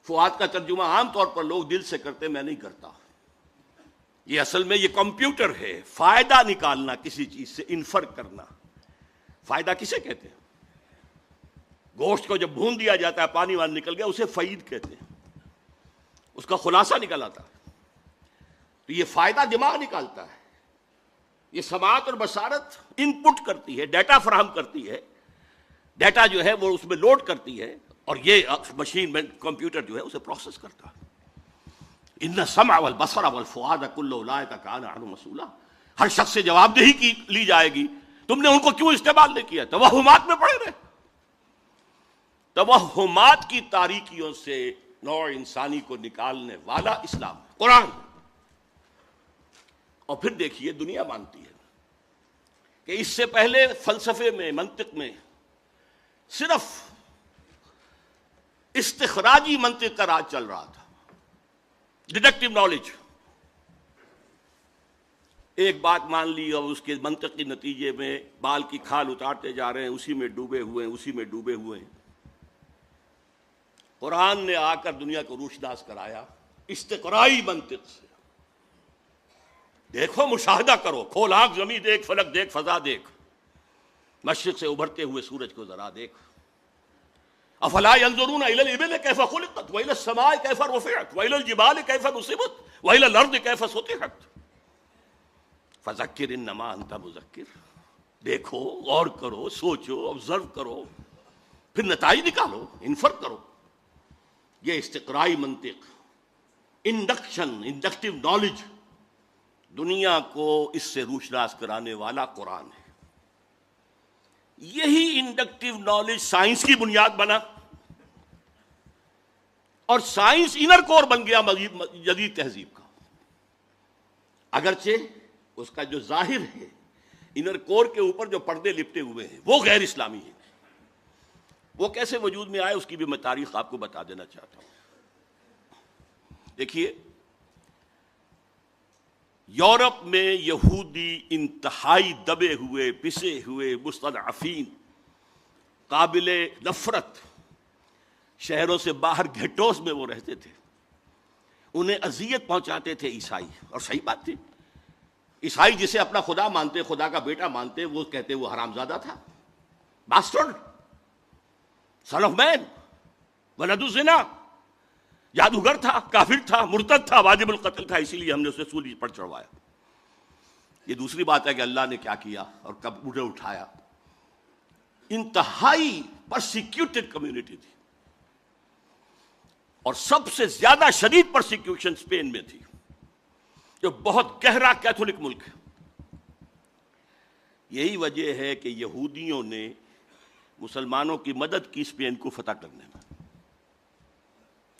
فؤاد کا ترجمہ عام طور پر لوگ دل سے کرتے، میں نہیں کرتا. یہ اصل میں یہ کمپیوٹر ہے. فائدہ نکالنا کسی چیز سے، انفر کرنا. فائدہ کسے کہتے ہیں؟ گوشت کو جب بھون دیا جاتا ہے، پانی وانی نکل گیا، اسے فعید کہتے ہیں. اس کا خلاصہ نکل آتا ہے. تو یہ فائدہ دماغ نکالتا ہے. یہ سماعت اور بصارت ان پٹ کرتی ہے، ڈیٹا فراہم کرتی ہے. ڈیٹا جو ہے وہ اس میں لوڈ کرتی ہے، اور یہ مشین میں کمپیوٹر جو ہے اسے پروسیس کرتا ہے. ان السمع والبصر والفؤاد کل اولئک کان عنہ مسئولا. ہر شخص سے جواب دہی کی لی جائے گی. تم نے ان کو کیوں استعمال نہیں کیا؟ توہمات میں پڑے رہے. توہمات کی تاریکیوں سے نوع انسانی کو نکالنے والا اسلام، قرآن. اور پھر دیکھیے دنیا مانتی ہے کہ اس سے پہلے فلسفے میں، منطق میں صرف استخراجی منطق کا راج چل رہا تھا، ڈیڈکٹیو نالج. ایک بات مان لی اور اس کے منطقی نتیجے میں بال کی کھال اتارتے جا رہے ہیں، اسی میں ڈوبے ہوئے ہیں، اسی میں ڈوبے ہوئے ہیں. قرآن نے آ کر دنیا کو روشناس کرایا استقرائی منطق سے. دیکھو، مشاہدہ کرو، کھول آنکھ، زمین دیکھ، فلک دیکھ، فضا دیکھ، مشرق سے ابھرتے ہوئے سورج کو ذرا دیکھ. افلا ينظرون الى الابل كيف خلقت والى السماء كيف رفعت والى الجبال كيف نصبت والى الارض كيف سطحت فذكر انما انت مذکر. دیکھو، غور کرو، سوچو، آبزرو کرو، پھر نتائج نکالو، انفر کرو. یہ استقرائی منطق، انڈکٹیو نالج، دنیا کو اس سے روشناس کرانے والا قرآن ہے. یہی انڈکٹیو نالج سائنس کی بنیاد بنا، اور سائنس انر کور بن گیا جدید تہذیب کا. اگرچہ اس کا جو ظاہر ہے، انر کور کے اوپر جو پردے لپٹے ہوئے ہیں وہ غیر اسلامی ہیں. وہ کیسے وجود میں آئے اس کی بھی میں تاریخ آپ کو بتا دینا چاہتا ہوں. دیکھیے، یورپ میں یہودی انتہائی دبے ہوئے، پسے ہوئے، مستضعفین، قابل نفرت، شہروں سے باہر گھٹوس میں وہ رہتے تھے. انہیں اذیت پہنچاتے تھے عیسائی، اور صحیح بات تھی. عیسائی جسے اپنا خدا مانتے، خدا کا بیٹا مانتے، وہ کہتے وہ حرامزادہ تھا، باسٹرڈ، سن آف مین، ولد الزنا، جادوگر تھا، کافر تھا، مرتد تھا، واجب القتل تھا. اسی لیے ہم نے اسے سولی پر چڑھوایا. یہ دوسری بات ہے کہ اللہ نے کیا کیا اور کب انہیں اٹھایا. انتہائی پرسیکیوٹڈ کمیونٹی تھی، اور سب سے زیادہ شدید پرسیکیوشن اسپین میں تھی، جو بہت گہرا کیتھولک ملک ہے. یہی وجہ ہے کہ یہودیوں نے مسلمانوں کی مدد کی اسپین کو فتح کرنے میں،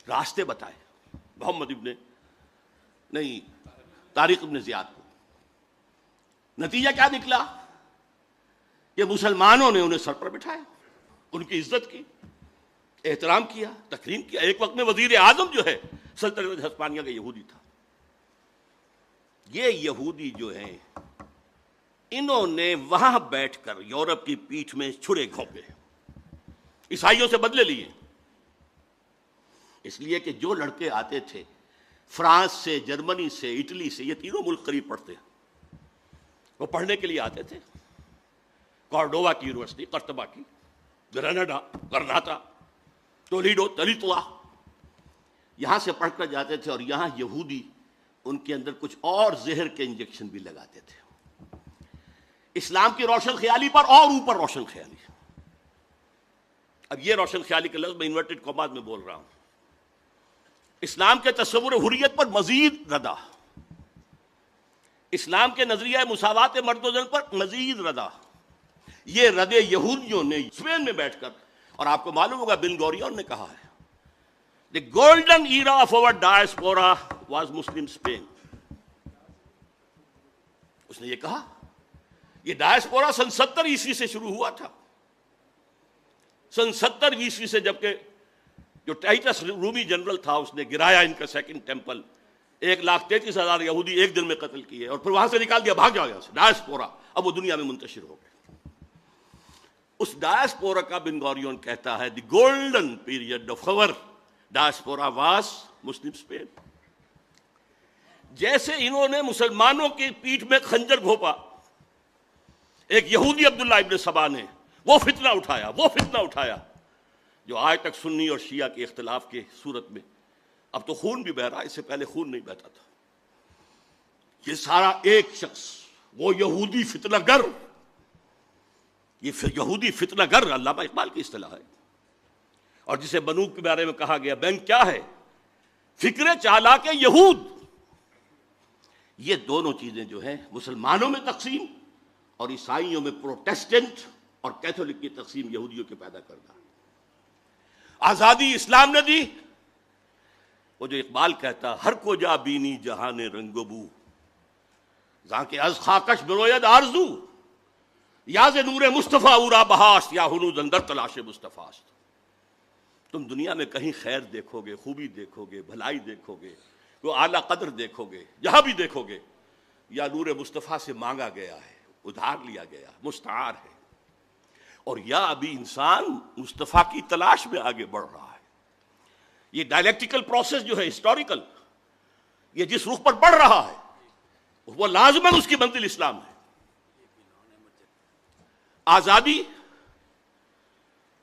راستے بتائے محمد طارق ابن زیاد کو. نتیجہ کیا نکلا؟ کہ مسلمانوں نے انہیں سر پر بٹھایا، ان کی عزت کی، احترام کیا، تکریم کیا. ایک وقت میں وزیر اعظم جو ہے سلطنت ہسپانیہ کا یہودی تھا. یہ یہودی جو ہیں، انہوں نے وہاں بیٹھ کر یورپ کی پیٹھ میں چھرے گھونپے، عیسائیوں سے بدلے لیے. اس لیے کہ جو لڑکے آتے تھے فرانس سے، جرمنی سے، اٹلی سے، یہ تینوں ملک قریب پڑتے ہیں، وہ پڑھنے کے لیے آتے تھے. کارڈووا کی یونیورسٹی، قرطبہ کی، گریناڈا، کرناٹا، تولیڈو، تلیتوا، یہاں سے پڑھ کر جاتے تھے. اور یہاں یہودی ان کے اندر کچھ اور زہر کے انجیکشن بھی لگاتے تھے، اسلام کی روشن خیالی پر اور اوپر روشن خیالی. اب یہ روشن خیالی کا لفظ میں انورٹڈ کاماز میں بول رہا ہوں. اسلام کے تصور حریت پر مزید ردا، اسلام کے نظریہ مساوات مرد و زن پر مزید ردا. یہ ردے یہودیوں نے اسپین میں بیٹھ کر، اور آپ کو معلوم ہوگا بن گوریون نے کہا ہے the golden era of our diaspora was Muslim Spain. اس نے یہ کہا، یہ ڈائسپورا سن 70 عیسوی سے شروع ہوا تھا. سن 70 عیسوی سے، جبکہ جو ٹائٹس رومی جنرل تھا اس نے گرایا ان کا سیکنڈ ٹیمپل، 1,33,000 یہودی ایک دن میں قتل کیے، اور پھر وہاں سے نکال دیا، بھاگ جاؤ یہاں سے. ڈائسپورا اب وہ دنیا میں منتشر ہو گئے. اس ڈائسپورا کا بن گوریون کہتا ہے the golden period of our diaspora was Muslim Spain. جیسے انہوں نے مسلمانوں کی پیٹھ میں خنجر گھونپا، ایک یہودی عبداللہ ابن سبا نے وہ فتنہ اٹھایا جو آج تک سنی اور شیعہ کے اختلاف کی صورت میں اب تو خون بھی بہہ رہا ہے، اس سے پہلے خون نہیں بہتا تھا. یہ سارا ایک شخص، وہ یہودی فتنہ گر، یہ یہودی فتنہ گر علامہ اقبال کی اصطلاح ہے، اور جسے بنوک کے بارے میں کہا گیا بینک کیا ہے؟ فکر چالاک یہود. یہ دونوں چیزیں جو ہیں مسلمانوں میں تقسیم اور عیسائیوں میں پروٹیسٹنٹ اور کیتھولک کی تقسیم یہودیوں کے پیدا کرنا. آزادی اسلام نے دی. وہ جو اقبال کہتا ہر کو جا بینی جہان رنگ و بو، جہاں کے از خاکش بروید آرزو، یا ز نور مصطفیٰ اورا بہاشت، یا ہنوز اندر تلاش مصطفیٰ. تم دنیا میں کہیں خیر دیکھو گے، خوبی دیکھو گے، بھلائی دیکھو گے، وہ اعلیٰ قدر دیکھو گے، جہاں بھی دیکھو گے یا نور مصطفیٰ سے مانگا گیا ہے، ادھار لیا گیا، مستعار ہے، اور یا ابھی انسان مصطفیٰ کی تلاش میں آگے بڑھ رہا ہے. یہ ڈائلیکٹیکل پروسیس جو ہے ہسٹوریکل، یہ جس رخ پر بڑھ رہا ہے وہ لازماً اس کی منزل اسلام ہے. آزادی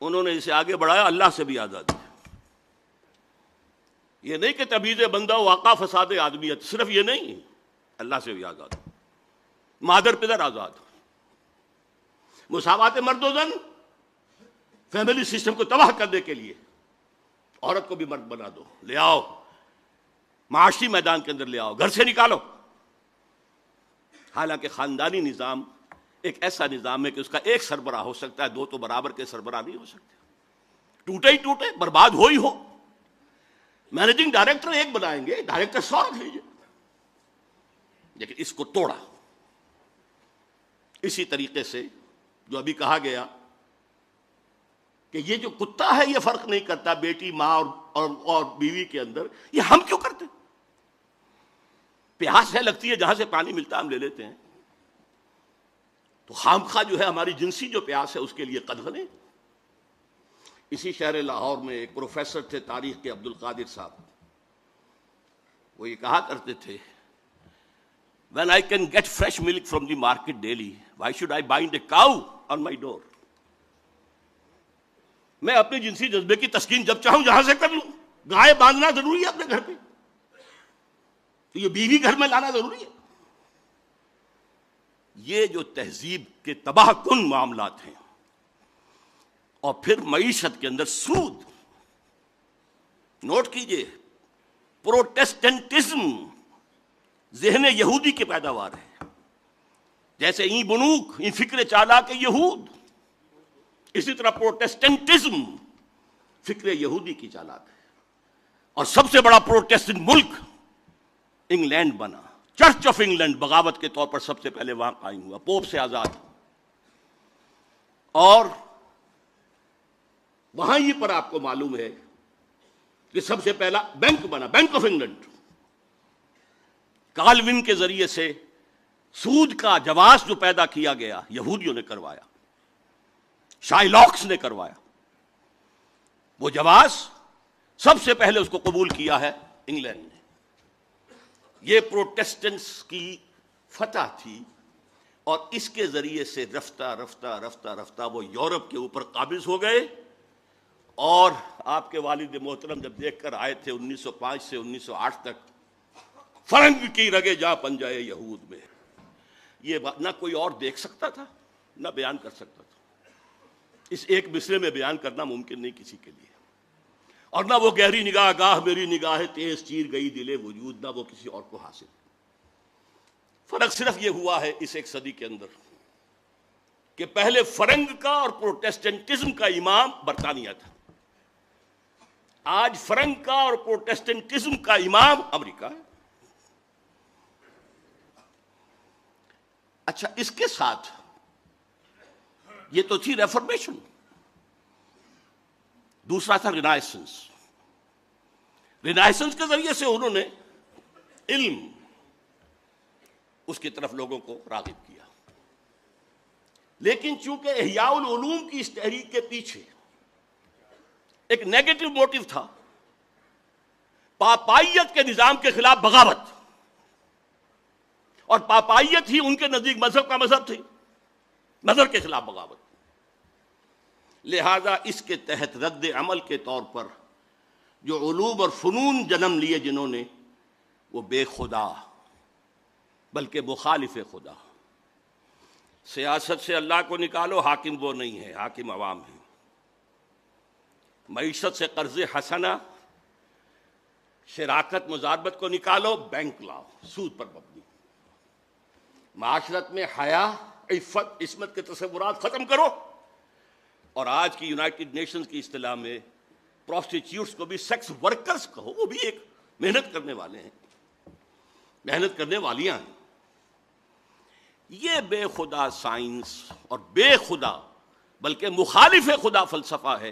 انہوں نے اسے آگے بڑھایا، اللہ سے بھی آزادی. یہ نہیں کہ تمیز بندہ واقع فساد آدمیت، صرف یہ نہیں، اللہ سے بھی آزاد، مادر پدر آزاد، مساوات مرد و زن، فیملی سسٹم کو تباہ کرنے کے لیے عورت کو بھی مرد بنا دو، لے آؤ معاشی میدان کے اندر، لے آؤ گھر سے نکالو. حالانکہ خاندانی نظام ایک ایسا نظام ہے کہ اس کا ایک سربراہ ہو سکتا ہے، دو تو برابر کے سربراہ نہیں ہو سکتے. ٹوٹے ہی ٹوٹے، برباد ہو ہی ہو. مینیجنگ ڈائریکٹر ایک بنائیں گے، ڈائریکٹر 100 رکھ لیجیے، لیکن اس کو توڑا. اسی طریقے سے جو ابھی کہا گیا کہ یہ جو کتا ہے یہ فرق نہیں کرتا بیٹی ماں اور بیوی کے اندر، یہ ہم کیوں کرتے؟ پیاس ہے لگتی ہے، جہاں سے پانی ملتا ہے ہم لے لیتے ہیں. تو خامخواہ جو ہے ہماری جنسی جو پیاس ہے اس کے لیے قدغن ہے. اسی شہر لاہور میں ایک پروفیسر تھے تاریخ کے، عبد القادر صاحب، وہ یہ کہا کرتے تھے when I can get fresh milk from the market daily, why should I bind a cow on my door? میں اپنے جنسی جذبے کی تسکین جب چاہوں جہاں سے کر لوں. گائے باندھنا ضروری ہے اپنے گھر پہ، تو یہ بیوی گھر میں لانا ضروری ہے. یہ جو تہذیب کے تباہ کن معاملات ہیں، اور پھر معیشت کے اندر سود. نوٹ کیجئے، پروٹیسٹنٹزم ذہن یہودی کی پیداوار ہے. جیسے این بنوک، این فکر چالاک یہود، اسی طرح پروٹیسٹنٹزم فکر یہودی کی چالاک ہے. اور سب سے بڑا پروٹیسٹنٹ ملک انگلینڈ بنا. چرچ آف انگلینڈ بغاوت کے طور پر سب سے پہلے وہاں قائم ہوا، پوپ سے آزاد. اور وہاں ہی پر آپ کو معلوم ہے کہ سب سے پہلا بینک بنا، بینک آف انگلینڈ. کالون کے ذریعے سے سود کا جواز جو پیدا کیا گیا یہودیوں نے کروایا، شائلاکس نے کروایا. وہ جواز سب سے پہلے اس کو قبول کیا ہے انگلینڈ نے. یہ پروٹیسٹنٹس کی فتح تھی، اور اس کے ذریعے سے رفتہ رفتہ رفتہ رفتہ وہ یورپ کے اوپر قابض ہو گئے. اور آپ کے والد محترم جب دیکھ کر آئے تھے 1905 سے 1908 تک، فرنگ کی رگے جا پنجائے یہود میں، یہ بات نہ کوئی اور دیکھ سکتا تھا نہ بیان کر سکتا تھا. اس ایک مصرے میں بیان کرنا ممکن نہیں کسی کے لیے. اور نہ وہ گہری نگاہ گاہ میری نگاہ تیز چیر گئی دل وجود، نہ وہ کسی اور کو حاصل. فرق صرف یہ ہوا ہے اس ایک صدی کے اندر کہ پہلے فرنگ کا اور پروٹیسٹنٹزم کا امام برطانیہ تھا. آج فرنگ کا اور پروٹیسٹنٹزم کا امام امریکہ ہے. اچھا، اس کے ساتھ یہ تو تھی ریفارمیشن. دوسرا تھا رینائسنس. رینائسنس کے ذریعے سے انہوں نے علم، اس کی طرف لوگوں کو راغب کیا. لیکن چونکہ احیاء العلوم کی اس تحریک کے پیچھے ایک نیگیٹو موٹیو تھا، پاپائیت کے نظام کے خلاف بغاوت، اور پاپائیت ہی ان کے نزدیک مذہب کا مذہب تھی، مذہب کے خلاف بغاوت۔ لہذا اس کے تحت رد عمل کے طور پر جو علوم اور فنون جنم لیے جنہوں نے، وہ بے خدا بلکہ مخالف خدا۔ سیاست سے اللہ کو نکالو، حاکم وہ نہیں ہے، حاکم عوام ہے۔ معیشت سے قرض حسنہ، شراکت مزاربت کو نکالو، بینک لاؤ، سود پر مبنی۔ معاشرت میں حیا، عفت، عصمت کے تصورات ختم کرو، اور آج کی یونائٹڈ نیشنز کی اصطلاح میں پروسٹیٹیوٹس کو بھی سیکس ورکرز کہو، وہ بھی ایک محنت کرنے والے ہیں، محنت کرنے والیاں ہیں۔ یہ بے خدا سائنس اور بے خدا بلکہ مخالف خدا فلسفہ ہے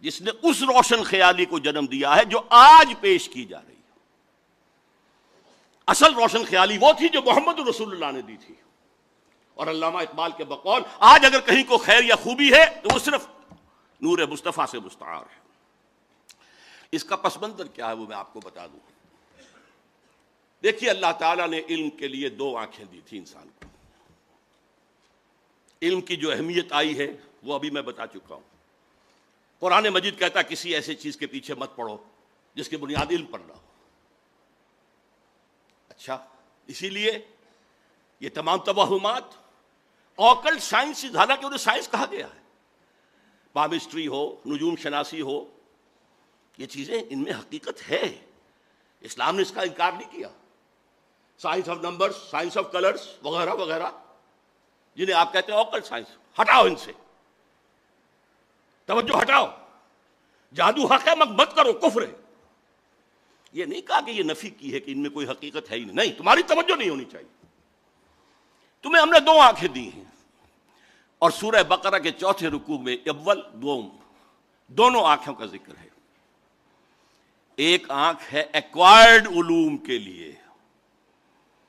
جس نے اس روشن خیالی کو جنم دیا ہے جو آج پیش کی جا رہی ہے۔ اصل روشن خیالی وہ تھی جو محمد رسول اللہ نے دی تھی، اور علامہ اقبال کے بقول آج اگر کہیں کو خیر یا خوبی ہے تو وہ صرف نور مصطفیٰ سے مستعار ہے۔ اس کا پس منظر کیا ہے وہ میں آپ کو بتا دوں۔ دیکھیے، اللہ تعالیٰ نے علم کے لیے دو آنکھیں دی تھی انسان کو۔ علم کی جو اہمیت آئی ہے وہ ابھی میں بتا چکا ہوں۔ قرآن مجید کہتا کسی ایسے چیز کے پیچھے مت پڑو جس کی بنیاد علم پر نہ ہو۔ اچھا، اسی لیے یہ تمام توہمات آکلٹ سائنس، حالانکہ انہیں سائنس کہا گیا ہے، پامسٹری ہو، نجوم شناسی ہو، یہ چیزیں ان میں حقیقت ہے، اسلام نے اس کا انکار نہیں کیا۔ Science of numbers, science of colours وغیرہ وغیرہ جنہیں آپ کہتے ہیں آکلٹ سائنس، ہٹاؤ ان سے، توجہ ہٹاؤ، جادو حق ہے مت کرو، کفر ہے۔ یہ نہیں کہا کہ یہ نفی کی ہے کہ ان میں کوئی حقیقت ہے ہی نہیں، تمہاری توجہ نہیں ہونی چاہیے۔ تمہیں ہم نے دو آنکھیں دی ہیں، اور سورہ بقرہ کے چوتھے رکوع میں اول دوم دونوں آنکھوں کا ذکر ہے۔ ایک آنکھ ہے ایکوائرڈ علوم کے لیے،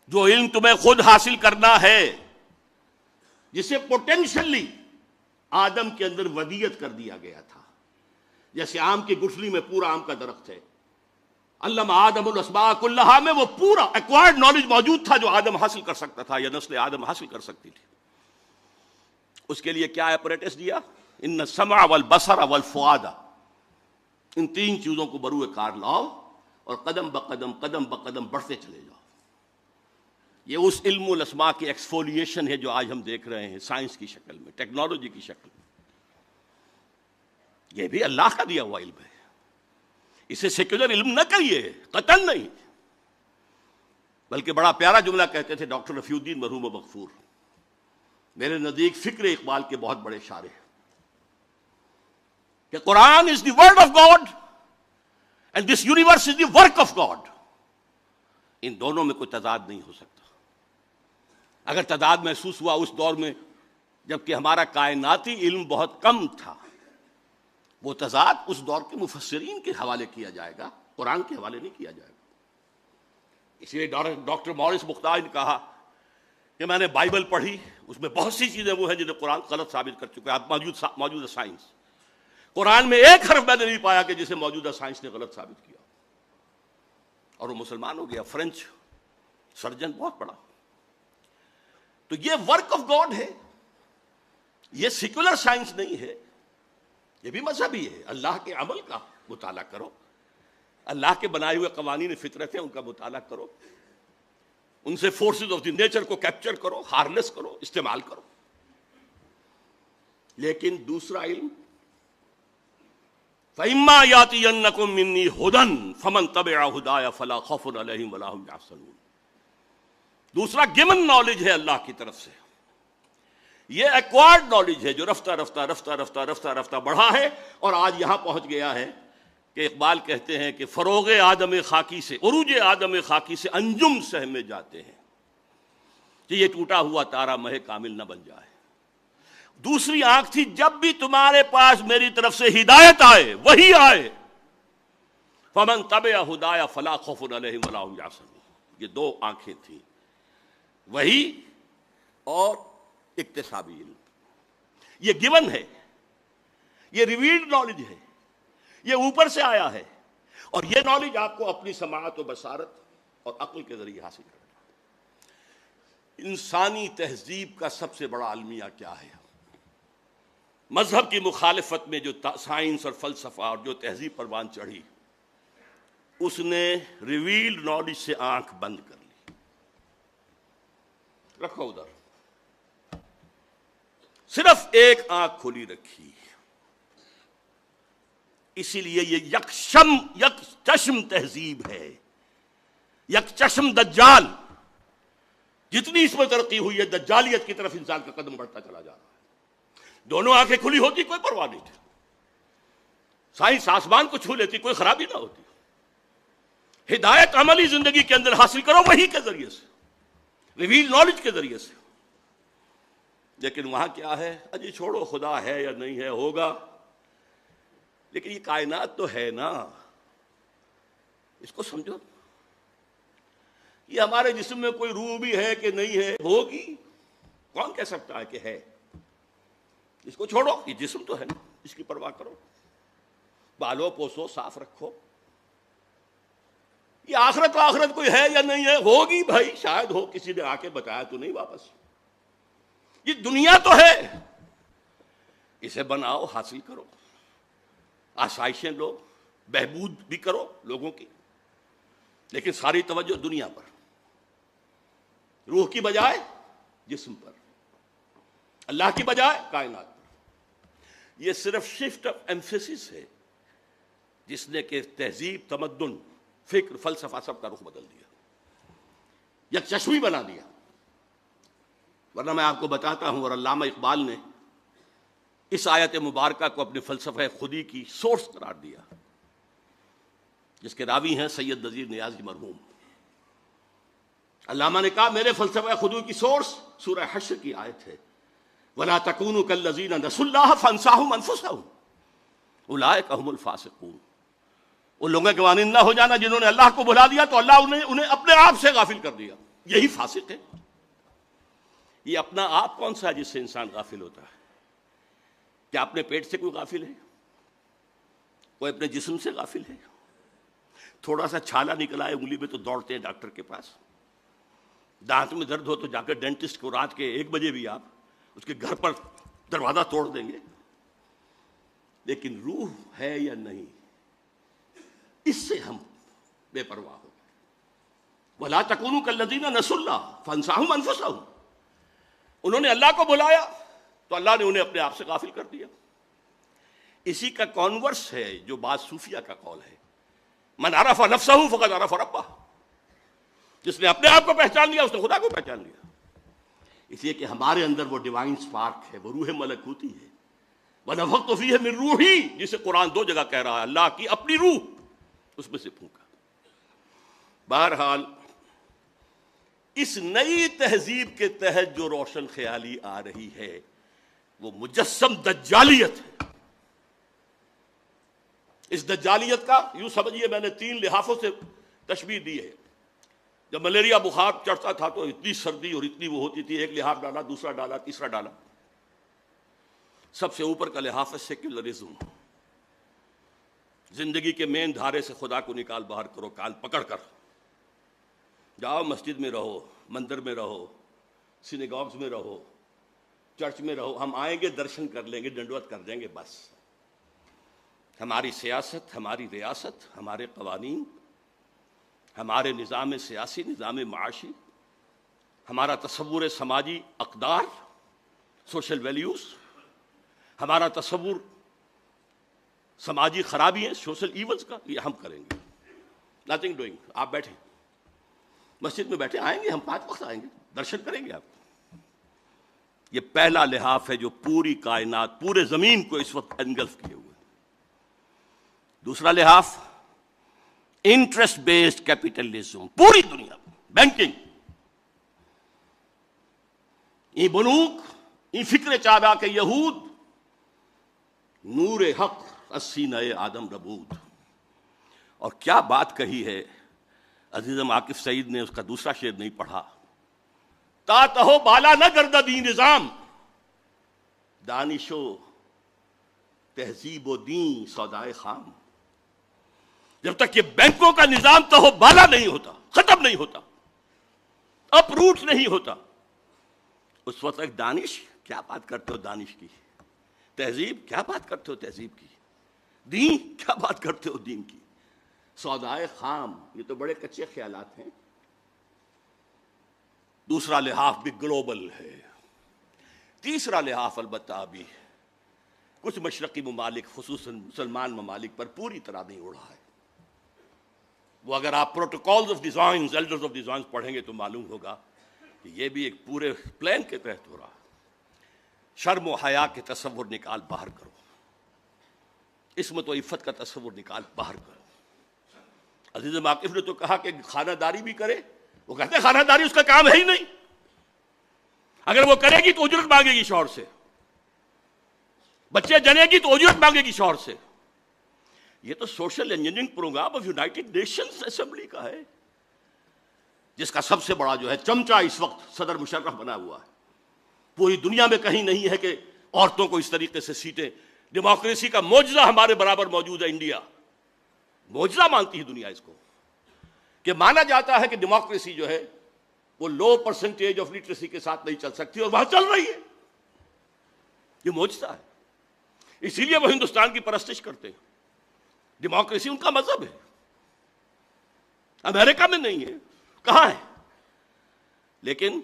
جو علم تمہیں خود حاصل کرنا ہے، جسے پوٹینشلی آدم کے اندر ودیت کر دیا گیا تھا۔ جیسے آم کی گٹھلی میں پورا آم کا درخت ہے، علم آدم الاسماء کلہا میں وہ پورا ایکوائرڈ نالج موجود تھا جو آدم حاصل کر سکتا تھا یا نسل آدم حاصل کر سکتی تھی۔ اس کے لیے کیا اپریٹس دیا؟ ان السمع والبصر والفؤاد، ان تین چیزوں کو بروئے کار لاؤ اور قدم بقدم بڑھتے چلے جاؤ۔ یہ اس علم الاسماء کی ایکسفولیشن ہے جو آج ہم دیکھ رہے ہیں سائنس کی شکل میں، ٹیکنالوجی کی شکل میں۔ یہ بھی اللہ کا دیا ہوا علم ہے، اسے سیکولر علم نہ کہیے، قطعاً نہیں، بلکہ بڑا پیارا جملہ کہتے تھے ڈاکٹر رفیع الدین مرحوم و مغفور، میرے نزدیک فکر اقبال کے بہت بڑے شارح، کہ Quran is the word of God and this universe is the work of God. ان دونوں میں کوئی تضاد نہیں ہو سکتا۔ اگر تضاد محسوس ہوا اس دور میں جبکہ ہمارا کائناتی علم بہت کم تھا، وہ تضاد اس دور کے مفسرین کے حوالے کیا جائے گا، قرآن کے حوالے نہیں کیا جائے گا۔ اس لیے ڈاکٹر مورس مختار نے کہا کہ میں نے بائبل پڑھی، اس میں بہت سی چیزیں وہ ہیں جنہیں قرآن غلط ثابت کر چکا ہے، موجودہ سائنس، قرآن میں ایک حرف میں نے نہیں پایا کہ جسے موجودہ سائنس نے غلط ثابت کیا۔ اور وہ مسلمان ہو گیا، فرینچ سرجن بہت بڑا۔ تو یہ ورک آف گاڈ ہے، یہ سیکولر سائنس نہیں ہے، یہ بھی مذہبی ہے۔ اللہ کے عمل کا مطالعہ کرو، اللہ کے بنائے ہوئے قوانین فطرت ہیں ان کا مطالعہ کرو، ان سے فورسز آف دی نیچر کو کیپچر کرو، ہارنس کرو، استعمال کرو۔ لیکن دوسرا علم، فَإِمَّا يَأْتِيَنَّكُم مِّنِّي هُدًى فَمَن تَبِعَ هُدَايَ فَلَا خَوْفٌ عَلَيْهِمْ وَلَا هُمْ يَحْزَنُونَ۔ دوسرا گیون نالج ہے اللہ کی طرف سے، یہ ایکوائرڈ نالج ہے جو رفتہ رفتہ رفتہ رفتہ رفتہ رفتہ بڑھا ہے، اور آج یہاں پہنچ گیا ہے کہ اقبال کہتے ہیں کہ فروغ آدم خاکی سے، عروج آدم خاکی سے انجم سہمے جاتے ہیں کہ یہ ٹوٹا ہوا تارا مہ کامل نہ بن جائے۔ دوسری آنکھ تھی، جب بھی تمہارے پاس میری طرف سے ہدایت آئے، وہی آئے، فمن تبع ہدایا فلا خوف علیہم ولا هم یحزنون۔ یہ دو آنکھیں تھیں، وہی اور اکتسابی علم۔ یہ گیون ہے، یہ ریویلڈ نالج ہے، یہ اوپر سے آیا ہے، اور یہ نالج آپ کو اپنی سماعت و بصارت اور عقل کے ذریعے حاصل کرنا ہے۔ انسانی تہذیب کا سب سے بڑا المیہ کیا ہے؟ مذہب کی مخالفت میں جو سائنس اور فلسفہ اور جو تہذیب پروان چڑھی، اس نے ریویلڈ نالج سے آنکھ بند کر لی۔ رکھو ادھر، صرف ایک آنکھ کھلی رکھی۔ اسی لیے یہ یک چشم تہذیب ہے، یک چشم دجال۔ جتنی اس میں ترقی ہوئی ہے، دجالیت کی طرف انسان کا قدم بڑھتا چلا جا رہا ہے۔ دونوں آنکھیں کھلی ہوتی کوئی پرواہ نہیں تھی، سائنس آسمان کو چھو لیتی، کوئی خرابی نہ ہوتی۔ ہدایت عملی زندگی کے اندر حاصل کرو وہی کے ذریعے سے، ریویل نالج کے ذریعے سے۔ لیکن وہاں کیا ہے؟ اجی چھوڑو، خدا ہے یا نہیں ہے، ہوگا، لیکن یہ کائنات تو ہے نا، اس کو سمجھو۔ یہ ہمارے جسم میں کوئی روح بھی ہے کہ نہیں ہے، ہوگی، کون کہہ سکتا ہے کہ ہے؟ اس کو چھوڑو، یہ جسم تو ہے نا، اس کی پرواہ کرو، بالو پوسو، صاف رکھو۔ یہ آخرت کوئی ہے یا نہیں ہے، ہوگی بھائی، شاید ہو، کسی نے آ کے بتایا تو نہیں واپس۔ یہ دنیا تو ہے، اسے بناؤ، حاصل کرو، آسائشیں لو، بہبود بھی کرو لوگوں کی، لیکن ساری توجہ دنیا پر، روح کی بجائے جسم پر، اللہ کی بجائے کائنات پر۔ یہ صرف شفٹ آف ایمفیسس ہے جس نے کہ تہذیب، تمدن، فکر، فلسفہ سب کا رخ بدل دیا، یک چشمی بنا دیا۔ ورنہ میں آپ کو بتاتا ہوں، اور علامہ اقبال نے اس آیت مبارکہ کو اپنے فلسفہ خودی کی سورس قرار دیا، جس کے راوی ہیں سید نذیر نیازی مرحوم۔ علامہ نے کہا میرے فلسفہ خودی کی سورس سورہ حشر کی آیت ہے، وَلَا تَكُونُوا كَالَّذِينَ نَسُوا اللَّهَ فَأَنسَاهُمْ أَنفُسَهُمْ أُولَٰئِكَ هُمُ الْفَاسِقُونَ۔ ان لوگوں کے مانند نہ ہو جانا جنہوں نے اللہ کو بھلا دیا تو اللہ انہیں اپنے آپ سے غافل کر دیا، یہی فاسق ہے۔ یہ اپنا آپ کون سا ہے جس سے انسان غافل ہوتا ہے؟ کیا اپنے پیٹ سے کوئی غافل ہے؟ کوئی اپنے جسم سے غافل ہے؟ تھوڑا سا چھالا نکلا ہے انگلی میں تو دوڑتے ہیں ڈاکٹر کے پاس، دانت میں درد ہو تو جا کر ڈینٹسٹ کو رات کے 1 بجے بھی آپ اس کے گھر پر دروازہ توڑ دیں گے۔ لیکن روح ہے یا نہیں، اس سے ہم بے پرواہ ہو گئے۔ وَلَا تَكُونُوا كَالَّذِينَ نَسُوا اللَّهَ فَأَنسَاهُمْ أَنفُسَهُمْ۔ انہوں نے اللہ کو بلایا تو اللہ نے انہیں اپنے آپ سے غافل کر دیا۔ اسی کا کانورس ہے جو بعض صوفیہ کا قول ہے، من عرف نفسه فقد عرف ربہ۔ جس نے اپنے آپ کو پہچان لیا اس نے خدا کو پہچان لیا۔ اس لیے کہ ہمارے اندر وہ ڈیوائن سپارک ہے، وہ روح ملکوتی ہے، وَنَفَخْتُ فِيهِ مِن رُوحِي، جسے قرآن 2 جگہ کہہ رہا ہے، اللہ کی اپنی روح اس میں سے پھونکا۔ بہرحال اس نئی تہذیب کے تحت جو روشن خیالی آ رہی ہے وہ مجسم دجالیت ہے۔ اس دجالیت کا یوں سمجھیے، میں نے 3 لحافوں سے تشبیہ دی ہے۔ جب ملیریا بخار چڑھتا تھا تو اتنی سردی اور اتنی وہ ہوتی تھی، ایک لحاف ڈالا، دوسرا ڈالا، تیسرا ڈالا۔ سب سے اوپر کا لحاف ہے سیکولرزم، زندگی کے مین دھارے سے خدا کو نکال باہر کرو، کال پکڑ کر جاؤ، مسجد میں رہو، مندر میں رہو، سینیگاگز میں رہو، چرچ میں رہو، ہم آئیں گے، درشن کر لیں گے، ڈنڈوت کر دیں گے، بس۔ ہماری سیاست، ہماری ریاست، ہمارے قوانین، ہمارے نظام سیاسی، نظام معاشی، ہمارا تصور سماجی اقدار، سوشل ویلیوز، ہمارا تصور سماجی خرابی ہے، سوشل ایونز کا، یہ ہم کریں گے۔ Nothing doing. آپ بیٹھیں مسجد میں، بیٹھے، آئیں گے ہم 5 وقت آئیں گے، درشن کریں گے آپ۔ یہ پہلا لحاف ہے جو پوری کائنات، پورے زمین کو اس وقت انگلف کیے ہوئے۔ دوسرا لحاف انٹرسٹ بیسڈ کیپٹلزم، پوری دنیا بینکنگ، یہ بنوک، یہ فکر چابا کے یہود، نور حق السینہ آدم ربود۔ اور کیا بات کہی ہے عزیزم عاکف سعید نے، اس کا دوسرا شعر نہیں پڑھا، تا تہو بالا نہ گردہ دین نظام، دانش و تہذیب و دین سودائے خام۔ جب تک یہ بینکوں کا نظام تو بالا نہیں ہوتا، ختم نہیں ہوتا، اپروٹ نہیں ہوتا، اس وقت تک دانش کیا بات کرتے ہو دانش کی، تہذیب کیا بات کرتے ہو تہذیب کی، دین کیا بات کرتے ہو دین کی، سودائے خام، یہ تو بڑے کچے خیالات ہیں۔ دوسرا لحاظ بھی گلوبل ہے، تیسرا لحاظ البتہ ابھی کچھ مشرقی ممالک خصوصاً مسلمان ممالک پر پوری طرح نہیں اڑا ہے۔ وہ اگر آپ protocols of designs, elders of designs پڑھیں گے تو معلوم ہوگا کہ یہ بھی ایک پورے پلان کے تحت ہو رہا ہے۔ شرم و حیا کے تصور نکال باہر کرو، عصمت و عفت کا تصور نکال باہر کرو۔ عزیز واقف نے تو کہا کہ خانہ داری بھی کرے، وہ کہتے ہیں خانہ داری اس کا کام ہے ہی نہیں، اگر وہ کرے گی تو اجرت مانگے گی شوہر سے، بچے جنے گی تو اجرت مانگے گی شوہر سے۔ یہ تو social engineering programme of United Nations Assembly کا ہے، جس کا سب سے بڑا جو ہے چمچہ اس وقت صدر مشرف بنا ہوا ہے۔ پوری دنیا میں کہیں نہیں ہے کہ عورتوں کو اس طریقے سے سیٹیں، ڈیموکریسی کا معجزہ ہمارے برابر موجود ہے انڈیا، معجزہ مانتی ہے دنیا اس کو، کہ مانا جاتا ہے کہ ڈیموکریسی جو ہے وہ لو پرسنٹیج آف لٹریسی کے ساتھ نہیں چل سکتی، اور وہاں چل رہی ہے، یہ معجزہ ہے۔ اسی لیے وہ ہندوستان کی پرستش کرتے ہیں، ڈیموکریسی ان کا مذہب ہے، امریکہ میں نہیں ہے، کہاں ہے؟ لیکن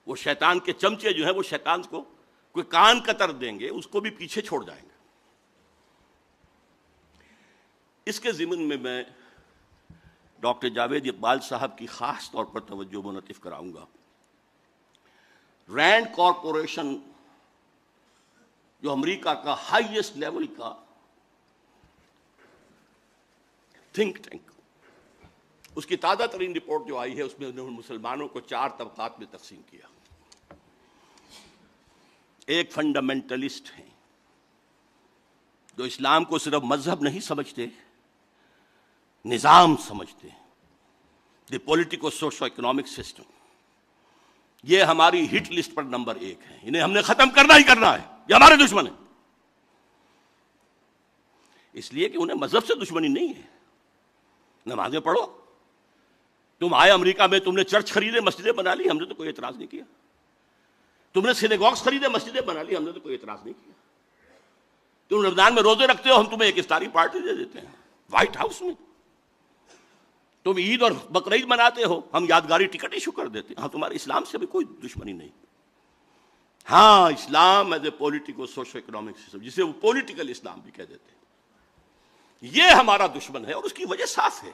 وہ شیطان کے چمچے جو ہیں وہ شیطان کو کوئی کان قطر دیں گے، اس کو بھی پیچھے چھوڑ جائیں گے۔ اس کے ضمن میں ڈاکٹر جاوید اقبال صاحب کی خاص طور پر توجہ منعطف کراؤں گا۔ رینڈ کارپوریشن جو امریکہ کا ہائیسٹ لیول کا تھنک ٹینک، اس کی تازہ ترین رپورٹ جو آئی ہے اس میں انہوں نے مسلمانوں کو 4 طبقات میں تقسیم کیا۔ ایک فنڈامنٹلسٹ ہیں جو اسلام کو صرف مذہب نہیں سمجھتے، نظام سمجھتے ہیں، دی پولیٹیکو سوشو اکنامک سسٹم۔ یہ ہماری ہٹ لسٹ پر نمبر 1 ہے، انہیں ہم نے ختم کرنا ہی کرنا ہے، یہ ہمارے دشمن ہیں۔ اس لیے کہ انہیں مذہب سے دشمنی نہیں ہے، نمازیں پڑھو، تم آئے امریکہ میں، تم نے چرچ خریدے، مسجدیں بنا لی، ہم نے تو کوئی اعتراض نہیں کیا، تم نے سینیگوگز خریدے، مسجدیں بنا لی، ہم نے تو کوئی اعتراض نہیں کیا، تم رمضان میں روزے رکھتے ہو، ہم تمہیں ایک افطاری پارٹی دے دیتے ہیں وائٹ ہاؤس میں، تم عید اور بقرعید مناتے ہو، ہم یادگاری ٹکٹ ایشو کر دیتے ہیں۔ ہاں، تمہارے اسلام سے بھی کوئی دشمنی نہیں۔ ہاں، Islam as a politico socio economic system, جسے وہ پولیٹیکل اسلام بھی کہہ دیتے ہیں، یہ ہمارا دشمن ہے، اور اس کی وجہ صاف ہے۔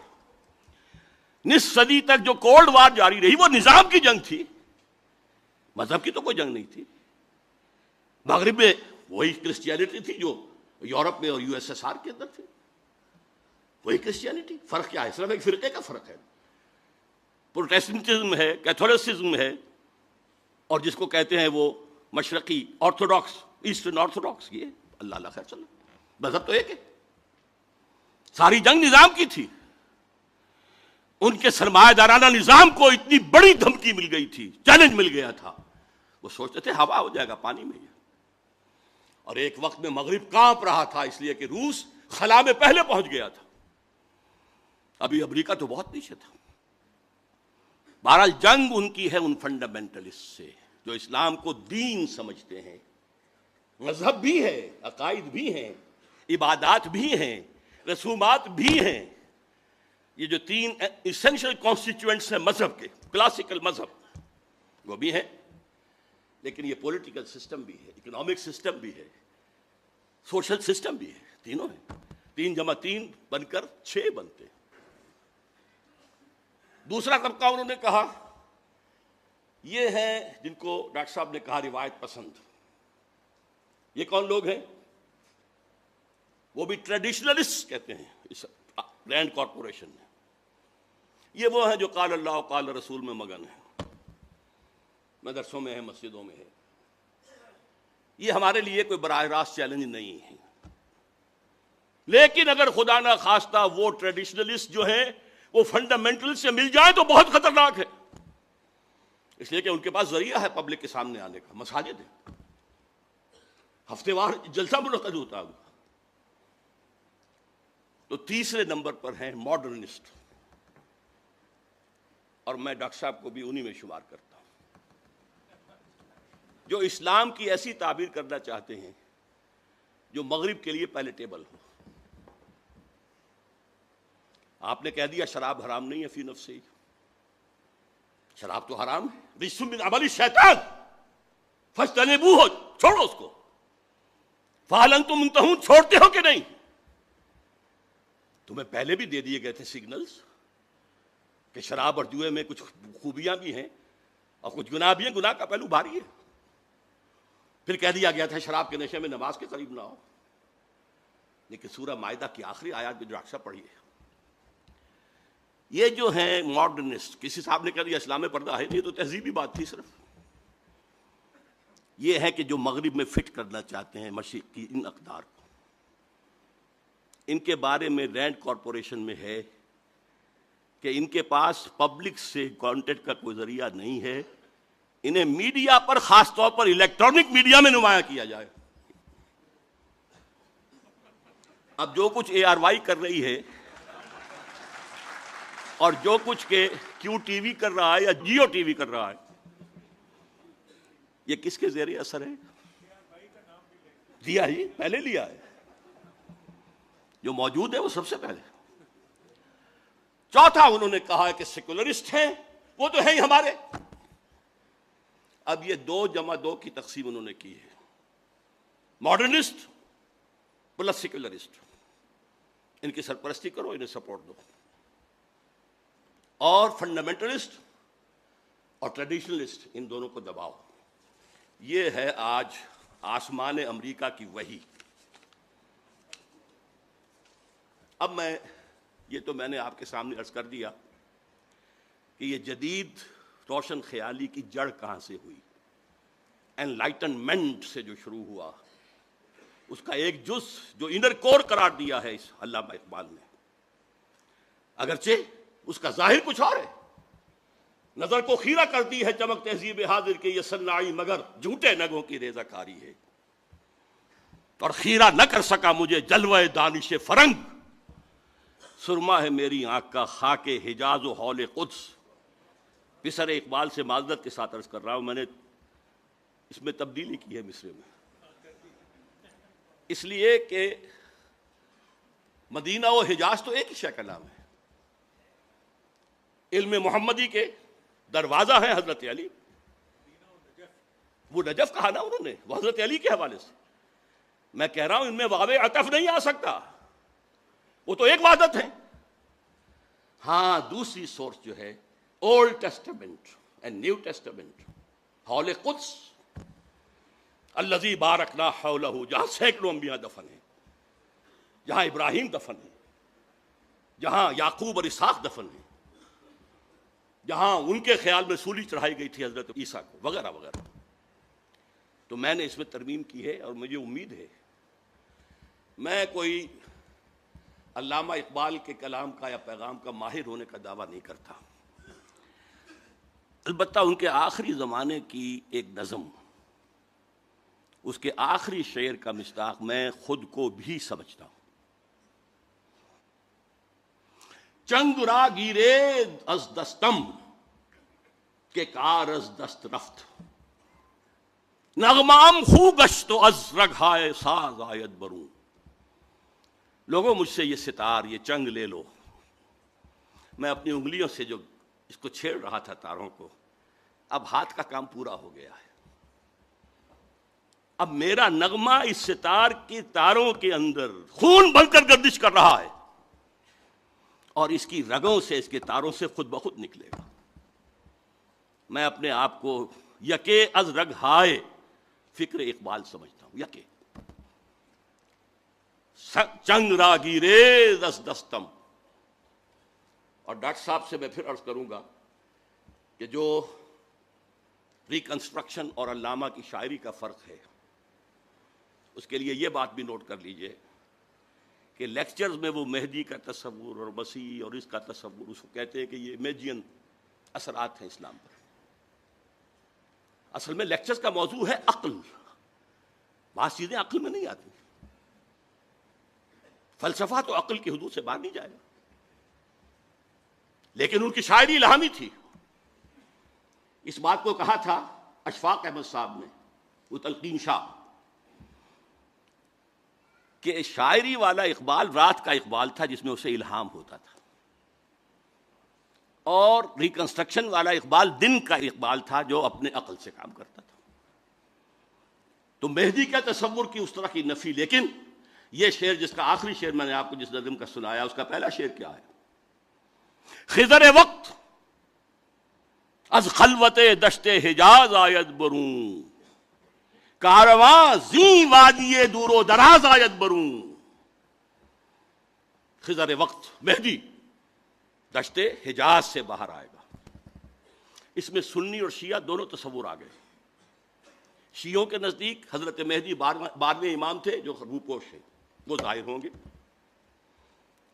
نصف صدی تک جو کولڈ وار جاری رہی وہ نظام کی جنگ تھی، مذہب کی تو کوئی جنگ نہیں تھی۔ مغرب میں وہی کرسچینٹی تھی جو یورپ میں اور یو ایس ایس آر کے اندر تھی، وہی کرسچینٹی۔ فرق کیا ہے؟ صرف ایک فرقے کا فرق ہے، پروٹیسٹنٹزم ہے، کیتھولسزم ہے، اور جس کو کہتے ہیں وہ مشرقی آرتھوڈاکس، ایسٹرن آرتھوڈاکس، یہ اللہ اللہ خیر چلو، مذہب تو ایک ہے۔ ساری جنگ نظام کی تھی، ان کے سرمایہ دارانہ نظام کو اتنی بڑی دھمکی مل گئی تھی، چیلنج مل گیا تھا، وہ سوچتے تھے ہوا ہو جائے گا پانی میں یہ، اور ایک وقت میں مغرب کانپ رہا تھا، اس لیے کہ روس خلا میں پہلے پہنچ گیا تھا، ابھی امریکہ تو بہت پیچھے تھا۔ بہرحال جنگ ان کی ہے ان فنڈامنٹلسٹ سے جو اسلام کو دین سمجھتے ہیں، مذہب بھی ہے، عقائد بھی ہیں، عبادات بھی ہیں، رسومات بھی ہیں، یہ جو 3 ایسنشل کانسٹیٹیوئنٹس ہیں مذہب کے، کلاسیکل مذہب وہ بھی ہیں، لیکن یہ پولیٹیکل سسٹم بھی ہے، اکنامک سسٹم بھی ہے، سوشل سسٹم بھی ہے، تینوں ہیں۔ 3 × 3 بن کر 6 بنتے ہیں۔ دوسرا طبقہ انہوں نے کہا یہ ہے جن کو ڈاکٹر صاحب نے کہا روایت پسند۔ یہ کون لوگ ہیں؟ وہ بھی ٹریڈیشنلسٹ کہتے ہیں اس گرینڈ کارپوریشن میں۔ یہ وہ ہیں جو قال اللہ و قال رسول میں مگن ہیں، مدرسوں میں ہے، مسجدوں میں ہے۔ یہ ہمارے لیے کوئی براہ راست چیلنج نہیں ہے، لیکن اگر خدا نہ خواستہ وہ ٹریڈیشنلسٹ جو ہیں وہ فنڈامنٹل سے مل جائیں تو بہت خطرناک ہے، اس لیے کہ ان کے پاس ذریعہ ہے پبلک کے سامنے آنے کا، مساجد ہے، ہفتے وار جلسہ منعقد ہوتا ہے، تو تو تیسرے نمبر پر ہیں ماڈرنسٹ، اور میں ڈاکٹر صاحب کو بھی انہی میں شمار کرتا ہوں، جو اسلام کی ایسی تعبیر کرنا چاہتے ہیں جو مغرب کے لیے پیلیٹیبل ہو۔ آپ نے کہہ دیا شراب حرام نہیں ہے فی نفس ہی، شراب تو حرام ہے، رجس من عمل الشیطان فاجتنبوہ، چھوڑو اس کو، فہل انتم منتہون، چھوڑتے ہو کہ نہیں؟ تمہیں پہلے بھی دے دیے گئے تھے سگنلز کہ شراب اور جوئے میں کچھ خوبیاں بھی ہیں اور کچھ گناہ بھی ہیں، گناہ کا پہلو بھاری ہے۔ پھر کہہ دیا گیا تھا شراب کے نشے میں نماز کے قریب نہ ہو، لیکن سورہ مائدہ کی آخری آیات میں جو ڈاکٹر صاحب پڑھیے، یہ جو ہیں ماڈرنسٹ، کسی صاحب نے کہہ دیا اسلام میں پردہ ہے، یہ تو تہذیبی بات تھی صرف، یہ ہے کہ جو مغرب میں فٹ کرنا چاہتے ہیں مشرق کی ان اقدار کو، ان کے بارے میں رینڈ کارپوریشن میں ہے کہ ان کے پاس پبلک سے کانٹیکٹ کا کوئی ذریعہ نہیں ہے، انہیں میڈیا پر، خاص طور پر الیکٹرانک میڈیا میں نمایاں کیا جائے۔ اب جو کچھ اے آر وائی کر رہی ہے اور جو کچھ کہ کیو ٹی وی کر رہا ہے یا جیو ٹی وی کر رہا ہے، یہ کس کے زیر اثر ہے؟ دیا ہی پہلے لیا ہے، جو موجود ہے وہ سب سے پہلے۔ چوتھا انہوں نے کہا ہے کہ سیکولرسٹ ہیں، وہ تو ہیں ہی ہمارے۔ اب یہ 2+2 کی تقسیم انہوں نے کی ہے، ماڈرنسٹ پلس سیکولرسٹ، ان کی سرپرستی کرو، انہیں سپورٹ دو، اور فنڈامنٹلسٹ اور ٹریڈیشنلسٹ، ان دونوں کو دباؤ۔ یہ ہے آج آسمان امریکہ کی وحی۔ اب یہ تو میں نے آپ کے سامنے عرض کر دیا کہ یہ جدید روشن خیالی کی جڑ کہاں سے ہوئی، انلائٹنمنٹ سے جو شروع ہوا، اس کا ایک جز جو انر کور قرار دیا ہے اس علامہ اقبال نے، اگرچہ اس کا ظاہر کچھ اور ہے، نظر کو خیرہ کرتی ہے چمک تہذیب حاضر کی یہ صناعی، مگر جھوٹے نگوں کی ریزہ کاری ہے، اور خیرہ نہ کر سکا مجھے جلوہ دانش فرنگ، سرما ہے میری آنکھ کا خاک حجاز و حول قدس۔ پسر اقبال سے معذرت کے ساتھ عرض کر رہا ہوں، میں نے اس میں تبدیلی کی ہے مصرے میں، اس لیے کہ مدینہ و حجاز تو ایک ہی شے کا نام ہے، علم محمدی کے دروازہ ہیں حضرت علی، وہ نجف کہا نا انہوں نے، وہ حضرت علی کے حوالے سے۔ میں کہہ رہا ہوں ان میں واو عطف نہیں آ سکتا، وہ تو ایک وحدت ہے۔ ہاں دوسری سورس جو ہے old testament and new testament, حول قدس الذی بارکنا حولہ، جہاں سینکڑوں انبیاء دفن ہیں، جہاں ابراہیم دفن ہیں، جہاں یعقوب اور اسحاق دفن ہیں، جہاں ان کے خیال میں سولی چڑھائی گئی تھی حضرت عیسیٰ کو، وغیرہ وغیرہ۔ تو میں نے اس میں ترمیم کی ہے، اور مجھے امید ہے، میں کوئی علامہ اقبال کے کلام کا یا پیغام کا ماہر ہونے کا دعویٰ نہیں کرتا، البتہ ان کے آخری زمانے کی ایک نظم، اس کے آخری شعر کا مصداق میں خود کو بھی سمجھتا ہوں۔ چنگ را گیرے از دستم کہ کار از دست رفت، نغمام خو گشت و از رگھائے ساز آید برون۔ لوگوں مجھ سے یہ ستار، یہ چنگ لے لو، میں اپنی انگلیوں سے جو اس کو چھیڑ رہا تھا تاروں کو، اب ہاتھ کا کام پورا ہو گیا ہے، اب میرا نغمہ اس ستار کے تاروں کے اندر خون بن کر گردش کر رہا ہے، اور اس کی رگوں سے، اس کے تاروں سے خود بخود نکلے گا۔ میں اپنے آپ کو یکے از رگ ہائے فکر اقبال سمجھتا ہوں، یکے چنگ را گیرے دس دستم۔ اور ڈاکٹر صاحب سے میں پھر عرض کروں گا کہ جو ریکنسٹرکشن اور علامہ کی شاعری کا فرق ہے، اس کے لیے یہ بات بھی نوٹ کر لیجئے کہ لیکچرز میں وہ مہدی کا تصور اور مسیح اور اس کا تصور، اس کو کہتے ہیں کہ یہ امیجین اثرات ہیں اسلام پر۔ اصل میں لیکچرز کا موضوع ہے عقل، بعض چیزیں عقل میں نہیں آتی، فلسفہ تو عقل کی حدود سے باہر نہیں جائے گا، لیکن ان کی شاعری الہامی تھی. اس بات کو کہا تھا اشفاق احمد صاحب نے، وہ تلقین شاہ، کہ شاعری والا اقبال رات کا اقبال تھا جس میں اسے الہام ہوتا تھا، اور ریکنسٹرکشن والا اقبال دن کا اقبال تھا جو اپنے عقل سے کام کرتا تھا. تو مہدی کا تصور کی اس طرح کی نفی. لیکن یہ شعر جس کا آخری شعر میں نے آپ کو جس نظم کا سنایا، اس کا پہلا شعر کیا ہے؟ خضر وقت از خلوت دشت حجاز آید برون، کارواں زیں وادی دور و دراز آید برون. خضر وقت مہدی دشت حجاز سے باہر آئے گا. اس میں سنی اور شیعہ دونوں تصور آ گئے. شیعوں کے نزدیک حضرت مہدی 12ویں امام تھے جو روپوش ہیں، وہ ظاہر ہوں گے،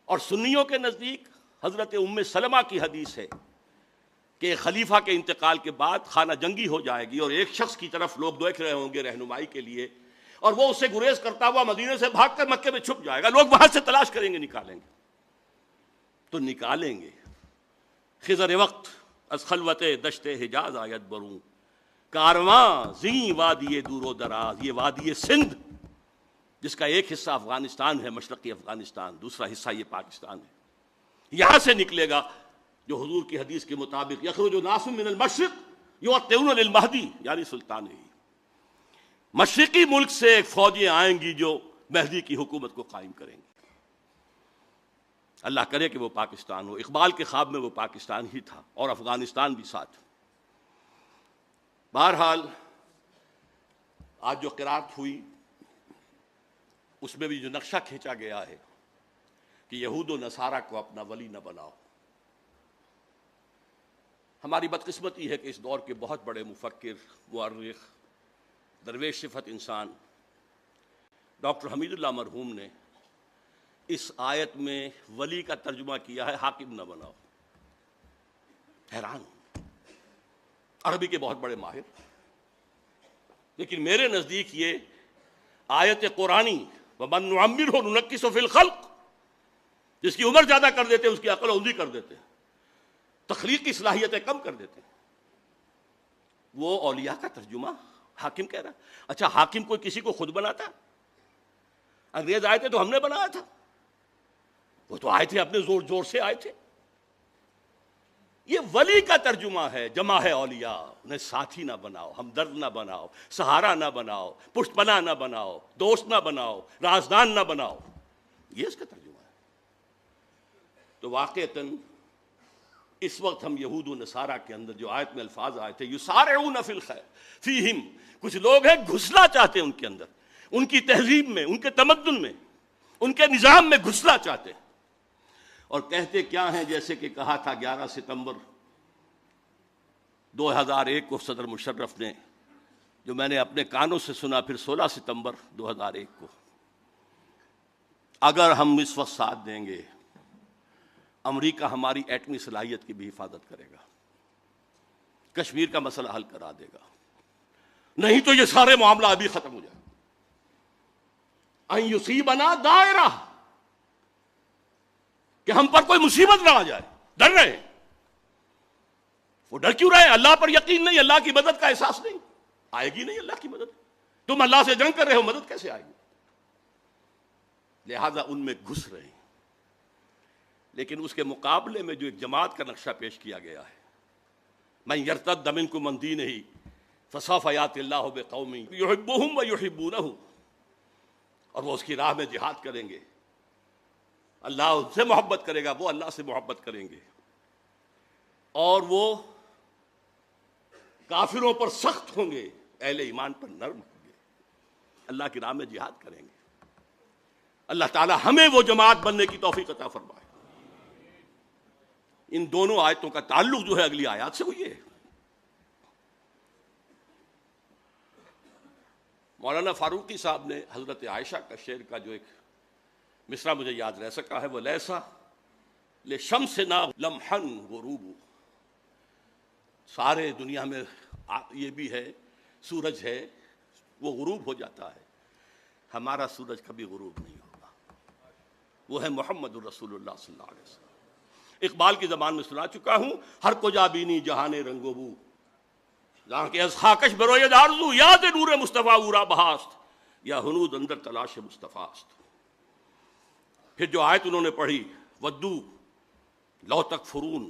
اور سنیوں کے نزدیک حضرت ام سلمہ کی حدیث ہے کہ خلیفہ کے انتقال کے بعد خانہ جنگی ہو جائے گی، اور ایک شخص کی طرف لوگ دیکھ رہے ہوں گے رہنمائی کے لیے، اور وہ اس سے گریز کرتا ہوا مدینے سے بھاگ کر مکے میں چھپ جائے گا. لوگ وہاں سے تلاش کریں گے، نکالیں گے تو نکالیں گے. خضر وقت از خلوت دشت حجاز آید برون، کارواں زیں وادی دور و دراز. یہ وادی سندھ جس کا ایک حصہ افغانستان ہے، مشرقی افغانستان، دوسرا حصہ یہ پاکستان ہے، یہاں سے نکلے گا جو حضور کی حدیث کے مطابق یخرج ناس من المشرق یوطئون للمہدی، یعنی سلطان ہی. مشرقی ملک سے فوجیں آئیں گی جو مہدی کی حکومت کو قائم کریں گی. اللہ کرے کہ وہ پاکستان ہو. اقبال کے خواب میں وہ پاکستان ہی تھا اور افغانستان بھی ساتھ. بہرحال آج جو قرات ہوئی اس میں بھی جو نقشہ کھینچا گیا ہے کہ یہود و نصارہ کو اپنا ولی نہ بناؤ. ہماری بدقسمتی ہے کہ اس دور کے بہت بڑے مفکر، مؤرخ، درویش صفت انسان ڈاکٹر حمید اللہ مرحوم نے اس آیت میں ولی کا ترجمہ کیا ہے حاکم نہ بناؤ. حیران، عربی کے بہت بڑے ماہر، لیکن میرے نزدیک یہ آیت قرآنی وَمَن نُعَمِّرْهُ نُنَكِّسُ فِي الْخَلْقِ، جس کی عمر زیادہ کر دیتے ہیں اس کی عقل اوندی کر دیتے ہیں، تخلیقی صلاحیتیں کم کر دیتے ہیں. وہ اولیاء کا ترجمہ حاکم کہہ رہا. اچھا حاکم کوئی کسی کو خود بناتا؟ انگریز آئے تھے تو ہم نے بنایا تھا؟ وہ تو آئے تھے اپنے زور زور سے آئے تھے. یہ ولی کا ترجمہ ہے، جمع ہے اولیاء. انہیں ساتھی نہ بناؤ، ہمدرد نہ بناؤ، سہارا نہ بناؤ، پشت پناہ نہ بناؤ، دوست نہ بناؤ، رازدان نہ بناؤ. یہ اس کا ترجمہ ہے. تو واقعتاً اس وقت ہم یہود و نصارہ کے اندر جو آیت میں الفاظ آئے تھے یسارعون فی الخیر فیہم، کچھ لوگ ہیں گھسنا چاہتے ہیں ان کے اندر، ان کی تہذیب میں، ان کے تمدن میں، ان کے نظام میں گھسنا چاہتے ہیں. اور کہتے کیا ہیں؟ جیسے کہ کہا تھا 11 ستمبر 2001 کو صدر مشرف نے، جو میں نے اپنے کانوں سے سنا پھر 16 ستمبر 2001 کو، اگر ہم اس وقت ساتھ دیں گے امریکہ ہماری ایٹمی صلاحیت کی بھی حفاظت کرے گا، کشمیر کا مسئلہ حل کرا دے گا، نہیں تو یہ سارے معاملہ ابھی ختم ہو جائے. ان یصیبنا دائرہ، کہ ہم پر کوئی مصیبت نہ آ جائے. ڈر رہے ہیں. وہ ڈر کیوں رہے ہیں؟ اللہ پر یقین نہیں، اللہ کی مدد کا احساس نہیں. آئے گی نہیں اللہ کی مدد. تم اللہ سے جنگ کر رہے ہو، مدد کیسے آئے گی؟ لہذا ان میں گھس رہے ہیں. لیکن اس کے مقابلے میں جو ایک جماعت کا نقشہ پیش کیا گیا ہے، من یرتد منکم عن دینہ فسوف یأتی اللہ بقوم یحبہم ویحبونہ، اور وہ اس کی راہ میں جہاد کریں گے، اللہ ان سے محبت کرے گا، وہ اللہ سے محبت کریں گے، اور وہ کافروں پر سخت ہوں گے، اہل ایمان پر نرم ہوں گے، اللہ کی راہ میں جہاد کریں گے. اللہ تعالی ہمیں وہ جماعت بننے کی توفیق عطا فرمائے. ان دونوں آیتوں کا تعلق جو ہے اگلی آیات سے وہ یہ ہے. مولانا فاروقی صاحب نے حضرت عائشہ کا شعر کا جو ایک مصرع مجھے یاد رہ سکا ہے، وہ لیسا لشمسنا لمحن غروب، سارے دنیا میں یہ بھی ہے سورج ہے وہ غروب ہو جاتا ہے، ہمارا سورج کبھی غروب نہیں ہوگا. وہ ہے محمد الرسول اللہ صلی اللہ علیہ وسلم۔ اقبال کی زبان میں سنا چکا ہوں، ہر کو جا بینی جہان رنگ و بو، جہاں کے از خاکش بروید آرزو، یاد نور مصطفیٰ اورا بہاست، یا ہنود اندر تلاش مصطفیٰ است۔ پھر جو آیت انہوں نے پڑھی، ودو لو تکفرون،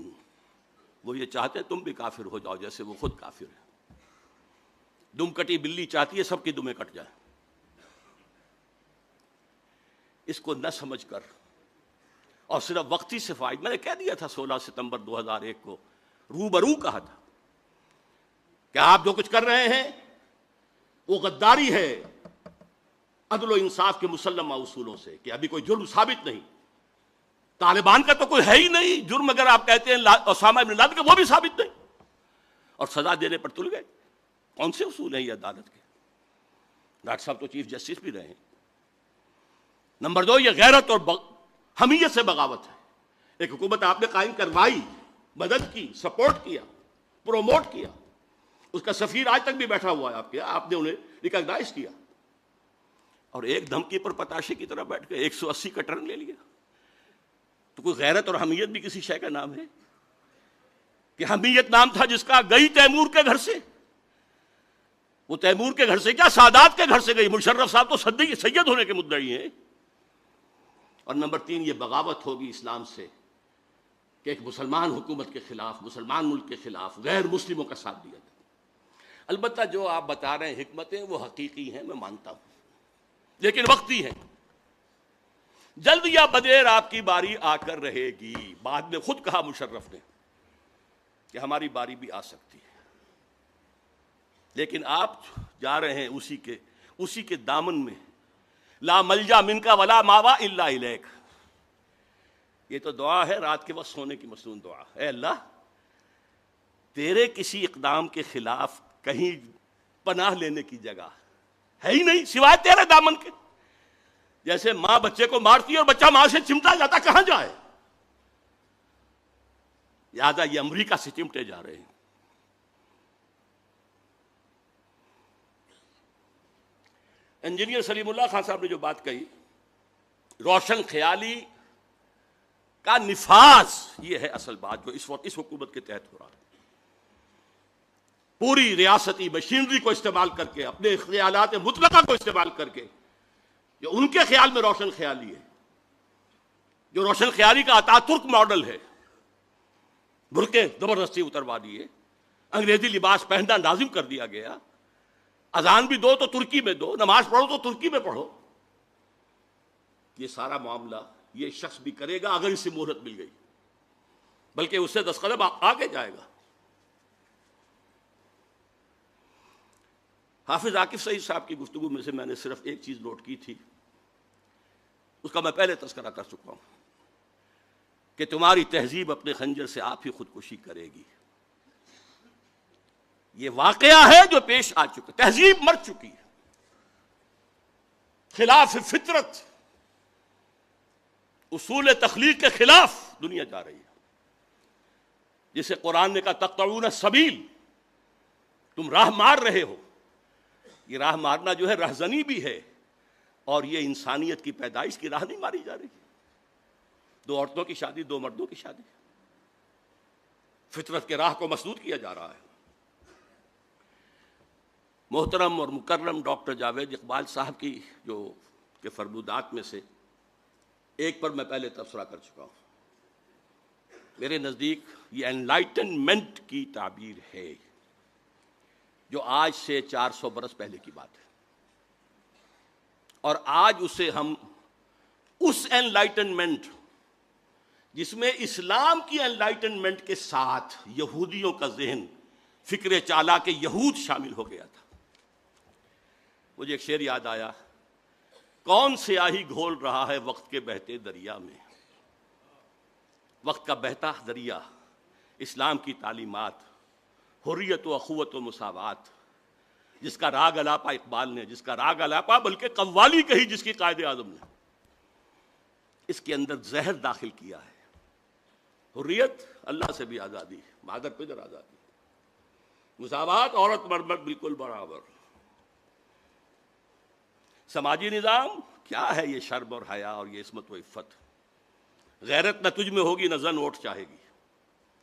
وہ یہ چاہتے ہیں تم بھی کافر ہو جاؤ جیسے وہ خود کافر ہے۔ دم کٹی بلی چاہتی ہے سب کی دمیں کٹ جائیں۔ اس کو نہ سمجھ کر اور صرف وقتی سے فائد، میں نے کہہ دیا تھا 16 ستمبر 2001 کو، روبرو کہا تھا کہ آپ جو کچھ کر رہے ہیں وہ غداری ہے عدل و انصاف کے مسلمہ اصولوں سے، کہ ابھی کوئی جرم ثابت نہیں، طالبان کا تو کوئی ہے ہی نہیں جرم، اگر آپ کہتے ہیں اسامہ بن لادن کا وہ بھی ثابت نہیں، اور سزا دینے پر تل گئے۔ کون سے اصول ہیں یہ عدالت کے؟ ڈاکٹر صاحب تو چیف جسٹس بھی رہے ہیں۔ نمبر 2، یہ غیرت اور حمیت سے بغاوت ہے۔ ایک حکومت آپ نے قائم کروائی، مدد کی، سپورٹ کیا، پروموٹ کیا، اس کا سفیر آج تک بھی بیٹھا ہوا ہے آپ نے انہیں ریکگنائز کیا، اور ایک دھمکی پر پتاشے کی طرح بیٹھ کے 180 کا ٹرن لے لیا۔ تو کوئی غیرت اور حمیت بھی کسی شے کا نام ہے؟ کہ حمیت نام تھا جس کا، گئی تیمور کے گھر سے، وہ تیمور کے گھر سے کیا سادات کے گھر سے گئی، مشرف صاحب تو سید ہونے کے مدعی ہیں۔ اور نمبر 3، یہ بغاوت ہوگی اسلام سے کہ ایک مسلمان حکومت کے خلاف، مسلمان ملک کے خلاف غیر مسلموں کا ساتھ دیا تھا۔ البتہ جو آپ بتا رہے ہیں حکمتیں وہ حقیقی ہیں، میں مانتا ہوں، لیکن وقتی ہیں، جلد یا بدیر آپ کی باری آ کر رہے گی۔ بعد میں خود کہا مشرف نے کہ ہماری باری بھی آ سکتی ہے، لیکن آپ جا رہے ہیں اسی کے دامن میں، لا ملجا منکا ولا ماوا الا الیک۔ یہ تو دعا ہے رات کے وقت سونے کی مصنون دعا، اے اللہ تیرے کسی اقدام کے خلاف کہیں پناہ لینے کی جگہ ہے ہی نہیں سوائے تیرے دامن کے۔ جیسے ماں بچے کو مارتی ہے اور بچہ ماں سے چمٹا جاتا، کہاں جائے؟ لہٰذا یہ امریکہ سے چمٹے جا رہے ہیں۔ انجینئر سلیم اللہ خان صاحب نے جو بات کہی، روشن خیالی کا نفاذ، یہ ہے اصل بات جو اس وقت اس حکومت کے تحت ہو رہا ہے۔ پوری ریاستی مشینری کو استعمال کر کے، اپنے خیالات مطلقہ کو استعمال کر کے، جو ان کے خیال میں روشن خیالی ہے، جو روشن خیالی کا اتاترک ماڈل ہے، برقعے زبردستی اتروا دیے، انگریزی لباس پہننا لازم کر دیا گیا، اذان بھی دو تو ترکی میں دو، نماز پڑھو تو ترکی میں پڑھو۔ یہ سارا معاملہ یہ شخص بھی کرے گا اگر اسے مہلت مل گئی، بلکہ اس سے 10 قدم آگے جائے گا۔ حافظ عاکف سعید صاحب کی گفتگو میں سے میں نے صرف ایک چیز نوٹ کی تھی، اس کا میں پہلے تذکرہ کر چکا ہوں کہ تمہاری تہذیب اپنے خنجر سے آپ ہی خودکشی کرے گی۔ یہ واقعہ ہے جو پیش آ چکا، تہذیب مر چکی ہے، خلاف فطرت، اصول تخلیق کے خلاف دنیا جا رہی ہے، جسے قرآن نے کہا تقطعون السبیل، تم راہ مار رہے ہو۔ یہ راہ مارنا جو ہے رہزنی بھی ہے، اور یہ انسانیت کی پیدائش کی راہ نہیں ماری جا رہی۔ 2 عورتوں کی شادی، 2 مردوں کی شادی، فطرت کے راہ کو مسدود کیا جا رہا ہے۔ محترم اور مکرم ڈاکٹر جاوید اقبال صاحب کی جو کے فرمودات میں سے ایک پر میں پہلے تبصرہ کر چکا ہوں۔ میرے نزدیک یہ انلائٹنمنٹ کی تعبیر ہے، جو آج سے 400 برس پہلے کی بات ہے، اور آج اسے ہم اس انلائٹنمنٹ جس میں اسلام کی انلائٹنمنٹ کے ساتھ یہودیوں کا ذہن، فکر چالاک یہود شامل ہو گیا تھا۔ مجھے ایک شعر یاد آیا، کون سیاہی گھول رہا ہے وقت کے بہتے دریا میں، وقت کا بہتا دریا، اسلام کی تعلیمات، حریت و اخوت و مساوات، جس کا راگ الاپا اقبال نے، جس کا راگ الاپا بلکہ قوالی کہی جس کی قائد اعظم نے، اس کے اندر زہر داخل کیا ہے۔ حریت، اللہ سے بھی آزادی، مادر پدر آزادی، مساوات، عورت مرد بالکل برابر، سماجی نظام کیا ہے یہ شرم اور حیا اور یہ عصمت و عفت، غیرت نہ تجھ میں ہوگی نہ زن ووٹ چاہے گی.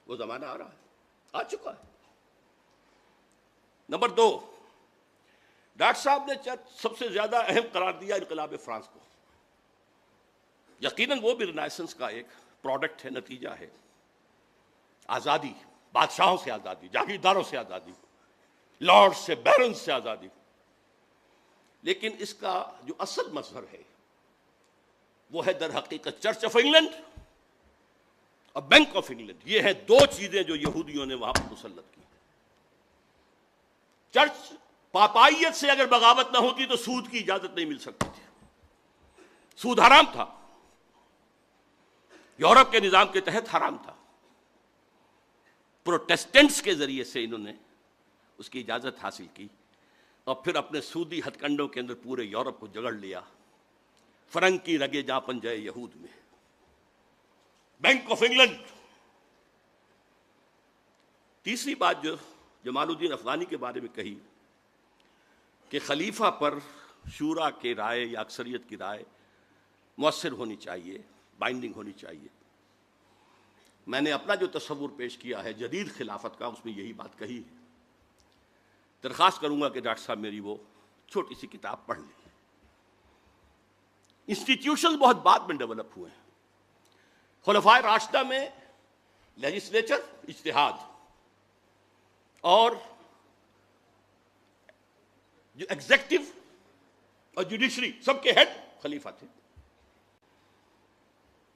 وہ زمانہ آ رہا ہے، آ چکا ہے. نمبر 2، ڈاکٹر صاحب نے سب سے زیادہ اہم قرار دیا انقلاب فرانس کو. یقیناً وہ بھی رینیسنس کا ایک پروڈکٹ ہے، نتیجہ ہے. آزادی، بادشاہوں سے آزادی، جاگیرداروں سے آزادی، لارڈ سے، بیرن سے آزادی. لیکن اس کا جو اصل مظہر ہے وہ ہے در حقیقت چرچ آف انگلینڈ اور بینک آف انگلینڈ. یہ ہیں دو چیزیں جو یہودیوں نے وہاں پر مسلط کی. چرچ پاپائیت سے اگر بغاوت نہ ہوتی تو سود کی اجازت نہیں مل سکتی تھی. سود حرام تھا، یورپ کے نظام کے تحت حرام تھا. پروٹیسٹنٹس کے ذریعے سے انہوں نے اس کی اجازت حاصل کی اور پھر اپنے سودی ہتھ کنڈوں کے اندر پورے یورپ کو جگڑ لیا. فرنگ کی رگے جہاں پنجے یہود میں. Bank of England. تیسری بات جو جمال الدین افغانی کے بارے میں کہی کہ خلیفہ پر شورا کے رائے یا اکثریت کی رائے مؤثر ہونی چاہیے، بائنڈنگ ہونی چاہیے. میں نے اپنا جو تصور پیش کیا ہے جدید خلافت کا، اس میں یہی بات کہی ہے. درخواست کروں گا کہ ڈاکٹر صاحب میری وہ چھوٹی سی کتاب پڑھ لیں. انسٹیٹیوشن بہت بعد میں ڈیولپ ہوئے ہیں. خلفائے راشدہ میں لیجسلیچر اجتہاد اور جو ایگزیکٹو اور جوڈیشری سب کے ہیڈ خلیفہ تھے.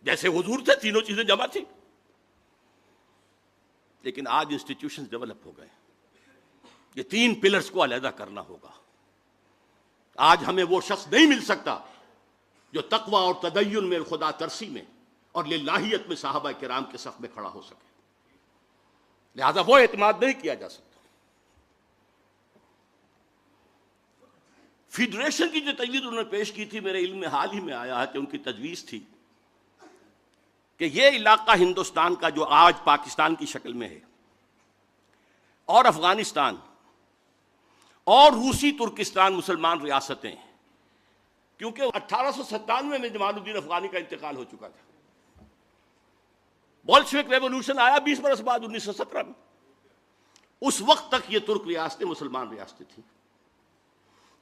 جیسے حضور تھے، تینوں چیزیں جمع تھیں. لیکن آج انسٹیٹیوشنز ڈیولپ ہو گئے. یہ تین پلرز کو علیحدہ کرنا ہوگا. آج ہمیں وہ شخص نہیں مل سکتا جو تقوی اور تدین میں، خدا ترسی میں اور للہیت میں صحابہ کرام کے صف میں کھڑا ہو سکے. لہذا وہ اعتماد نہیں کیا جا سکتا. فیڈریشن کی جو تجویز انہوں نے پیش کی تھی، میرے علم میں حال ہی میں آیا ہے کہ ان کی تجویز تھی کہ یہ علاقہ ہندوستان کا جو آج پاکستان کی شکل میں ہے اور افغانستان اور روسی ترکستان مسلمان ریاستیں، کیونکہ 1897 میں جمال الدین افغانی کا انتقال ہو چکا تھا. بولشوک ریولوشن آیا 20 برس بعد 1917 میں. اس وقت تک یہ ترک ریاستیں مسلمان ریاستیں تھیں.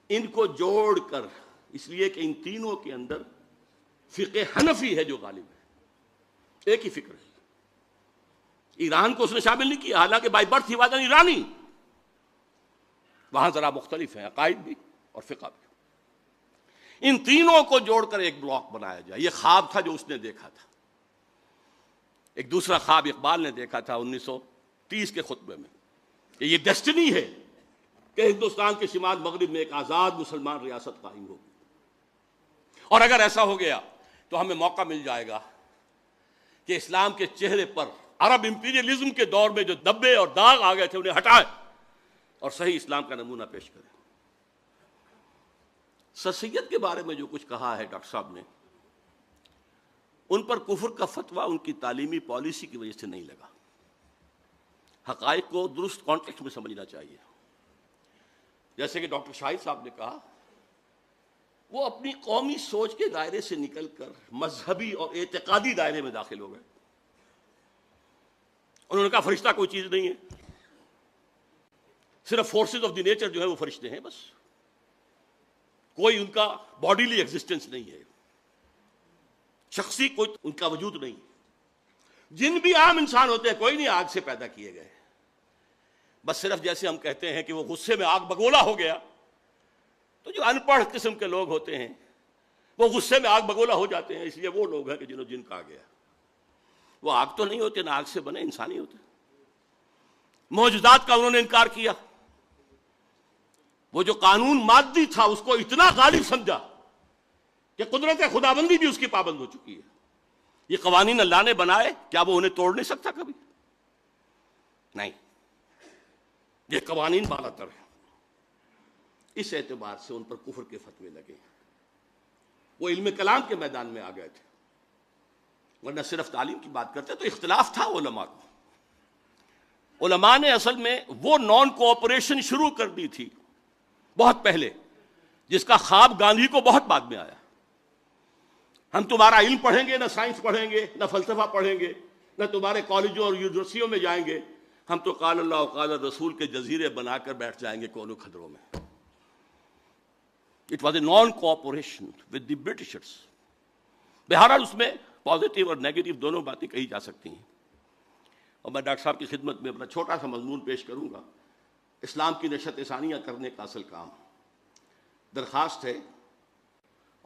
ان کو جوڑ کر، اس لیے کہ ان تینوں کے اندر فقہ حنفی ہے جو غالب ہے، ایک ہی فکر ہے. ایران کو اس نے شامل نہیں کیا، حالانکہ بائی برتھ ہی وادن ایرانی. وہاں ذرا مختلف ہیں عقائد بھی اور فقہ بھی. ان تینوں کو جوڑ کر ایک بلاک بنایا جائے. یہ خواب تھا جو اس نے دیکھا تھا. ایک دوسرا خواب اقبال نے دیکھا تھا 1930 کے خطبے میں کہ یہ ڈیسٹنی ہے کہ ہندوستان کے شمال مغرب میں ایک آزاد مسلمان ریاست قائم ہوگی. اور اگر ایسا ہو گیا تو ہمیں موقع مل جائے گا کہ اسلام کے چہرے پر عرب امپیریلزم کے دور میں جو دبے اور داغ آ گئے تھے انہیں ہٹائے اور صحیح اسلام کا نمونہ پیش کریں. سر سید کے بارے میں جو کچھ کہا ہے ڈاکٹر صاحب نے، ان پر کفر کا فتویٰ ان کی تعلیمی پالیسی کی وجہ سے نہیں لگا. حقائق کو درست کانٹیکسٹ میں سمجھنا چاہیے. جیسے کہ ڈاکٹر شاہد صاحب نے کہا، وہ اپنی قومی سوچ کے دائرے سے نکل کر مذہبی اور اعتقادی دائرے میں داخل ہو گئے. انہوں نے کہا فرشتہ کوئی چیز نہیں ہے، صرف فورسز آف دی نیچر جو ہے وہ فرشتے ہیں بس، کوئی ان کا باڈیلی ایگزسٹنس نہیں ہے، شخصی کوئی ان کا وجود نہیں. جن بھی عام انسان ہوتے ہیں کوئی نہیں آگ سے پیدا کیے گئے. بس صرف جیسے ہم کہتے ہیں کہ وہ غصے میں آگ بگولا ہو گیا، تو جو ان پڑھ قسم کے لوگ ہوتے ہیں وہ غصے میں آگ بگولا ہو جاتے ہیں. اس لیے وہ لوگ ہیں کہ جنہوں جن کہا گیا. وہ آگ تو نہیں ہوتے، نہ آگ سے بنے، انسانی ہوتے. معجزات کا انہوں نے انکار کیا. وہ جو قانون مادی تھا اس کو اتنا غالب سمجھا کہ قدرت خدابندی بھی اس کی پابند ہو چکی ہے. یہ قوانین اللہ نے بنائے، کیا وہ انہیں توڑ نہیں سکتا کبھی؟ نہیں، یہ قوانین بالا تر ہیں. اس اعتبار سے ان پر کفر کے فتوے لگے. وہ علم کلام کے میدان میں آ گئے تھے، ورنہ صرف تعلیم کی بات کرتے تو اختلاف تھا علماء کو. علماء نے اصل میں وہ نان کوآپریشن شروع کر دی تھی بہت پہلے، جس کا خواب گاندھی کو بہت بعد میں آیا. ہم تمہارا علم پڑھیں گے، نہ سائنس پڑھیں گے، نہ فلسفہ پڑھیں گے، نہ تمہارے کالجوں اور یونیورسٹیوں میں جائیں گے، ہم تو قال اللہ و قال رسول کے جزیرے بنا کر بیٹھ جائیں گے کونوں کھدروں میں. It was a naan cooperation with the Britishers. بہرحال اس میں پازیٹیو اور نیگیٹو دونوں باتیں کہی جا سکتی ہیں. اور میں ڈاکٹر صاحب کی خدمت میں اپنا چھوٹا سا مضمون پیش کروں گا. اسلام کی نشت ثانیہ کرنے کا اصل کام. درخواست ہے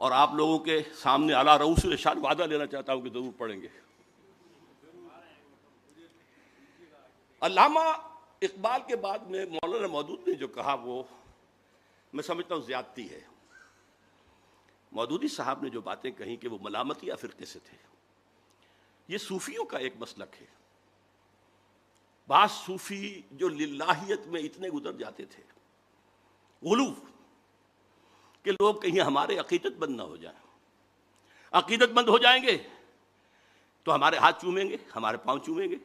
اور آپ لوگوں کے سامنے اعلیٰ رؤوس الارشاد وعدہ لینا چاہتا ہوں کہ ضرور پڑھیں گے. علامہ اقبال کے بعد میں مولانا مودود نے جو کہا وہ میں سمجھتا ہوں زیادتی ہے. مودودی صاحب نے جو باتیں کہیں کہ وہ ملامتی یا فرقے سے تھے، یہ صوفیوں کا ایک مسلک ہے. بعض صوفی جو للہیت میں اتنے گزر جاتے تھے، غلو، کہ لوگ کہیں ہمارے عقیدت مند نہ ہو جائیں. عقیدت مند ہو جائیں گے تو ہمارے ہاتھ چومیں گے، ہمارے پاؤں چومیں گے،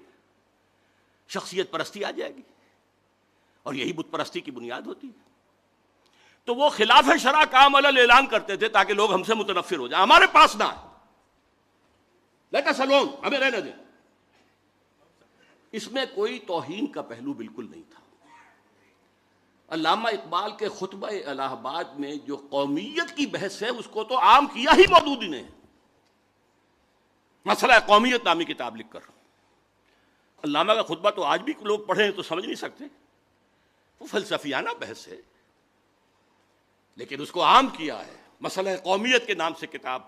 شخصیت پرستی آ جائے گی، اور یہی بت پرستی کی بنیاد ہوتی ہے. تو وہ خلاف شرع کام علل اعلان کرتے تھے تاکہ لوگ ہم سے متنفر ہو جائیں، ہمارے پاس نہ آئے، لیٹ اس الون، ہمیں رہنے دیں. اس میں کوئی توہین کا پہلو بالکل نہیں تھا. علامہ اقبال کے خطبہ الہ آباد میں جو قومیت کی بحث ہے اس کو تو عام کیا ہی مودودی نے. مسئلہ قومیت نامی کتاب لکھ کر. علامہ کا خطبہ تو آج بھی لوگ پڑھیں تو سمجھ نہیں سکتے، وہ فلسفیانہ بحث ہے، لیکن اس کو عام کیا ہے. مسئلہ قومیت کے نام سے کتاب،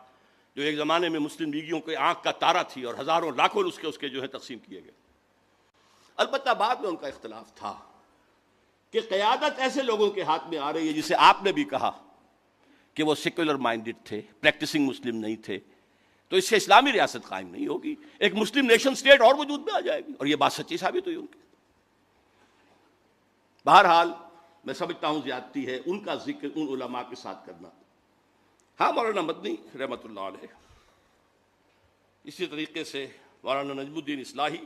جو ایک زمانے میں مسلم لیگیوں کے آنکھ کا تارا تھی اور ہزاروں لاکھوں اس کے جو ہے تقسیم کیے گئے. البتہ بعد میں ان کا اختلاف تھا کہ قیادت ایسے لوگوں کے ہاتھ میں آ رہی ہے جسے آپ نے بھی کہا کہ وہ سیکولر مائنڈڈ تھے، پریکٹسنگ مسلم نہیں تھے، تو اس سے اسلامی ریاست قائم نہیں ہوگی، ایک مسلم نیشن سٹیٹ اور وجود میں آ جائے گی. اور یہ بات سچی ثابت ہوئی ان کی. بہرحال میں سمجھتا ہوں زیادتی ہے ان کا ذکر ان علماء کے ساتھ کرنا. ہاں، مولانا مدنی رحمۃ اللہ علیہ، اسی طریقے سے مولانا نجم الدین اصلاحی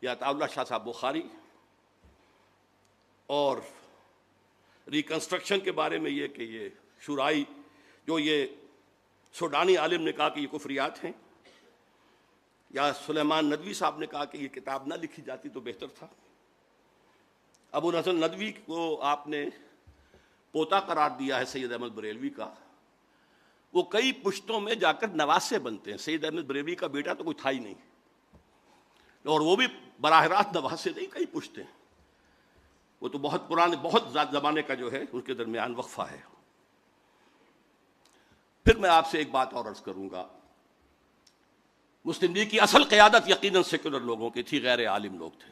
یا عطا اللہ شاہ صاحب بخاری، اور ریکنسٹرکشن کے بارے میں یہ کہ یہ شورائی جو یہ سوڈانی عالم نے کہا کہ یہ کفریات ہیں، یا سلیمان ندوی صاحب نے کہا کہ یہ کتاب نہ لکھی جاتی تو بہتر تھا. ابو الحسن ندوی کو آپ نے پوتا قرار دیا ہے سید احمد بریلوی کا. وہ کئی پشتوں میں جا کر نواسے بنتے ہیں. سید احمد بریلوی کا بیٹا تو کوئی تھا ہی نہیں، اور وہ بھی براہ راست نواسے نہیں، کئی پشتے ہیں. وہ تو بہت پرانے، بہت زمانے کا جو ہے ان کے درمیان وقفہ ہے. پھر میں آپ سے ایک بات اور عرض کروں گا. مسلم لیگ کی اصل قیادت یقیناً سیکولر لوگوں کی تھی، غیر عالم لوگ تھے.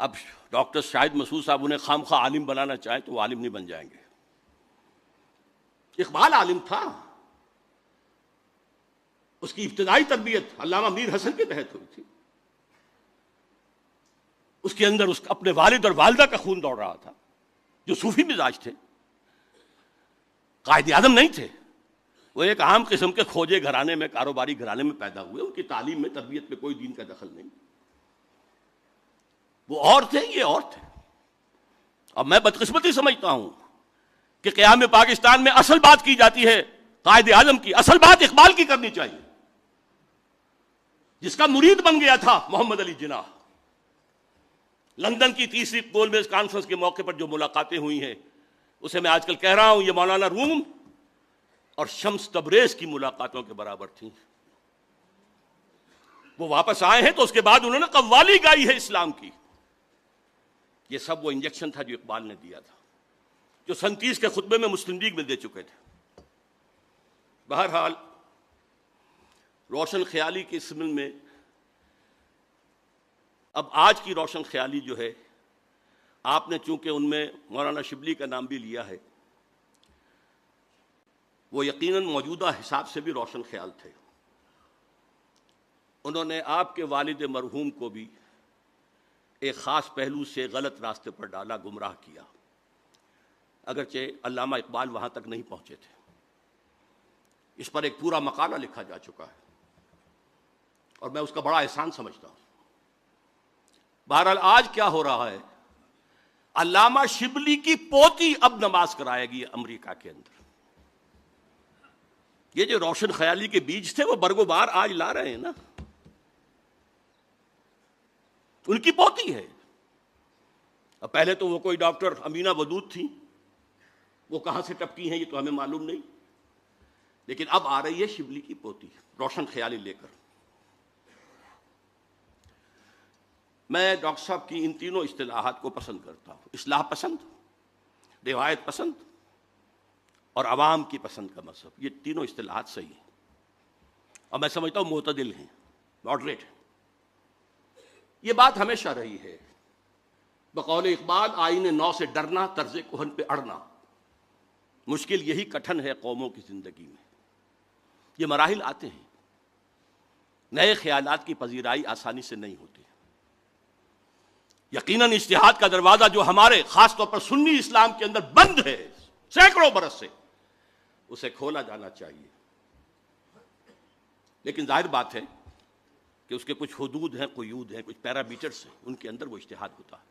اب ڈاکٹر شاہد مسعود صاحب انہیں خام خواہ عالم بنانا چاہیں تو وہ عالم نہیں بن جائیں گے. اقبال عالم تھا، اس کی ابتدائی تربیت علامہ میر حسن کے تحت ہوئی تھی. اس کے اندر اپنے والد اور والدہ کا خون دوڑ رہا تھا، جو صوفی مزاج تھے، قائد اعظم نہیں تھے. وہ ایک عام قسم کے کھوجے گھرانے میں، کاروباری گھرانے میں پیدا ہوئے. ان کی تعلیم میں، تربیت میں کوئی دین کا دخل نہیں. وہ اور تھے، یہ اور تھے. اب میں بدقسمتی سمجھتا ہوں کہ قیام پاکستان میں اصل بات کی جاتی ہے قائد اعظم کی، اصل بات اقبال کی کرنی چاہیے، جس کا مرید بن گیا تھا محمد علی جناح. لندن کی تیسری گول میز کانفرنس کے موقع پر جو ملاقاتیں ہوئی ہیں، اسے میں آج کل کہہ رہا ہوں یہ مولانا روم اور شمس تبریز کی ملاقاتوں کے برابر تھیں. وہ واپس آئے ہیں تو اس کے بعد انہوں نے قوالی گائی ہے اسلام کی. یہ سب وہ انجیکشن تھا جو اقبال نے دیا تھا، جو 37 کے خطبے میں مسلم لیگ میں دے چکے تھے. بہرحال روشن خیالی کی اس میں اب آج کی روشن خیالی جو ہے، آپ نے چونکہ ان میں مولانا شبلی کا نام بھی لیا ہے، وہ یقیناً موجودہ حساب سے بھی روشن خیال تھے. انہوں نے آپ کے والد مرحوم کو بھی ایک خاص پہلو سے غلط راستے پر ڈالا، گمراہ کیا، اگرچہ علامہ اقبال وہاں تک نہیں پہنچے تھے. اس پر ایک پورا مقالہ لکھا جا چکا ہے اور میں اس کا بڑا احسان سمجھتا ہوں. بہرحال آج کیا ہو رہا ہے، علامہ شبلی کی پوتی اب نماز کرائے گی امریکہ کے اندر. یہ جو روشن خیالی کے بیج تھے وہ برگ و بار آج لا رہے ہیں نا، ان کی پوتی ہے. اب پہلے تو وہ کوئی ڈاکٹر امینہ ودود تھی، وہ کہاں سے ٹپکی ہیں یہ تو ہمیں معلوم نہیں، لیکن اب آ رہی ہے شبلی کی پوتی روشن خیالی لے کر. میں ڈاکٹر صاحب کی ان تینوں اصطلاحات کو پسند کرتا ہوں، اصلاح پسند، روایت پسند اور عوام کی پسند کا مذہب. یہ تینوں اصطلاحات صحیح ہیں اور میں سمجھتا ہوں معتدل ہیں، ماڈریٹ ہیں. یہ بات ہمیشہ رہی ہے، بقول اقبال آئین نو سے ڈرنا، طرز کہن پہ اڑنا. مشکل یہی کٹھن ہے قوموں کی زندگی میں. یہ مراحل آتے ہیں، نئے خیالات کی پذیرائی آسانی سے نہیں ہوتی. یقیناً اجتہاد کا دروازہ جو ہمارے خاص طور پر سنی اسلام کے اندر بند ہے سینکڑوں برس سے، اسے کھولا جانا چاہیے. لیکن ظاہر بات ہے کہ اس کے کچھ حدود ہیں، قیود ہیں، کچھ پیرامیٹرز ہیں، ان کے اندر وہ اجتہاد ہوتا ہے.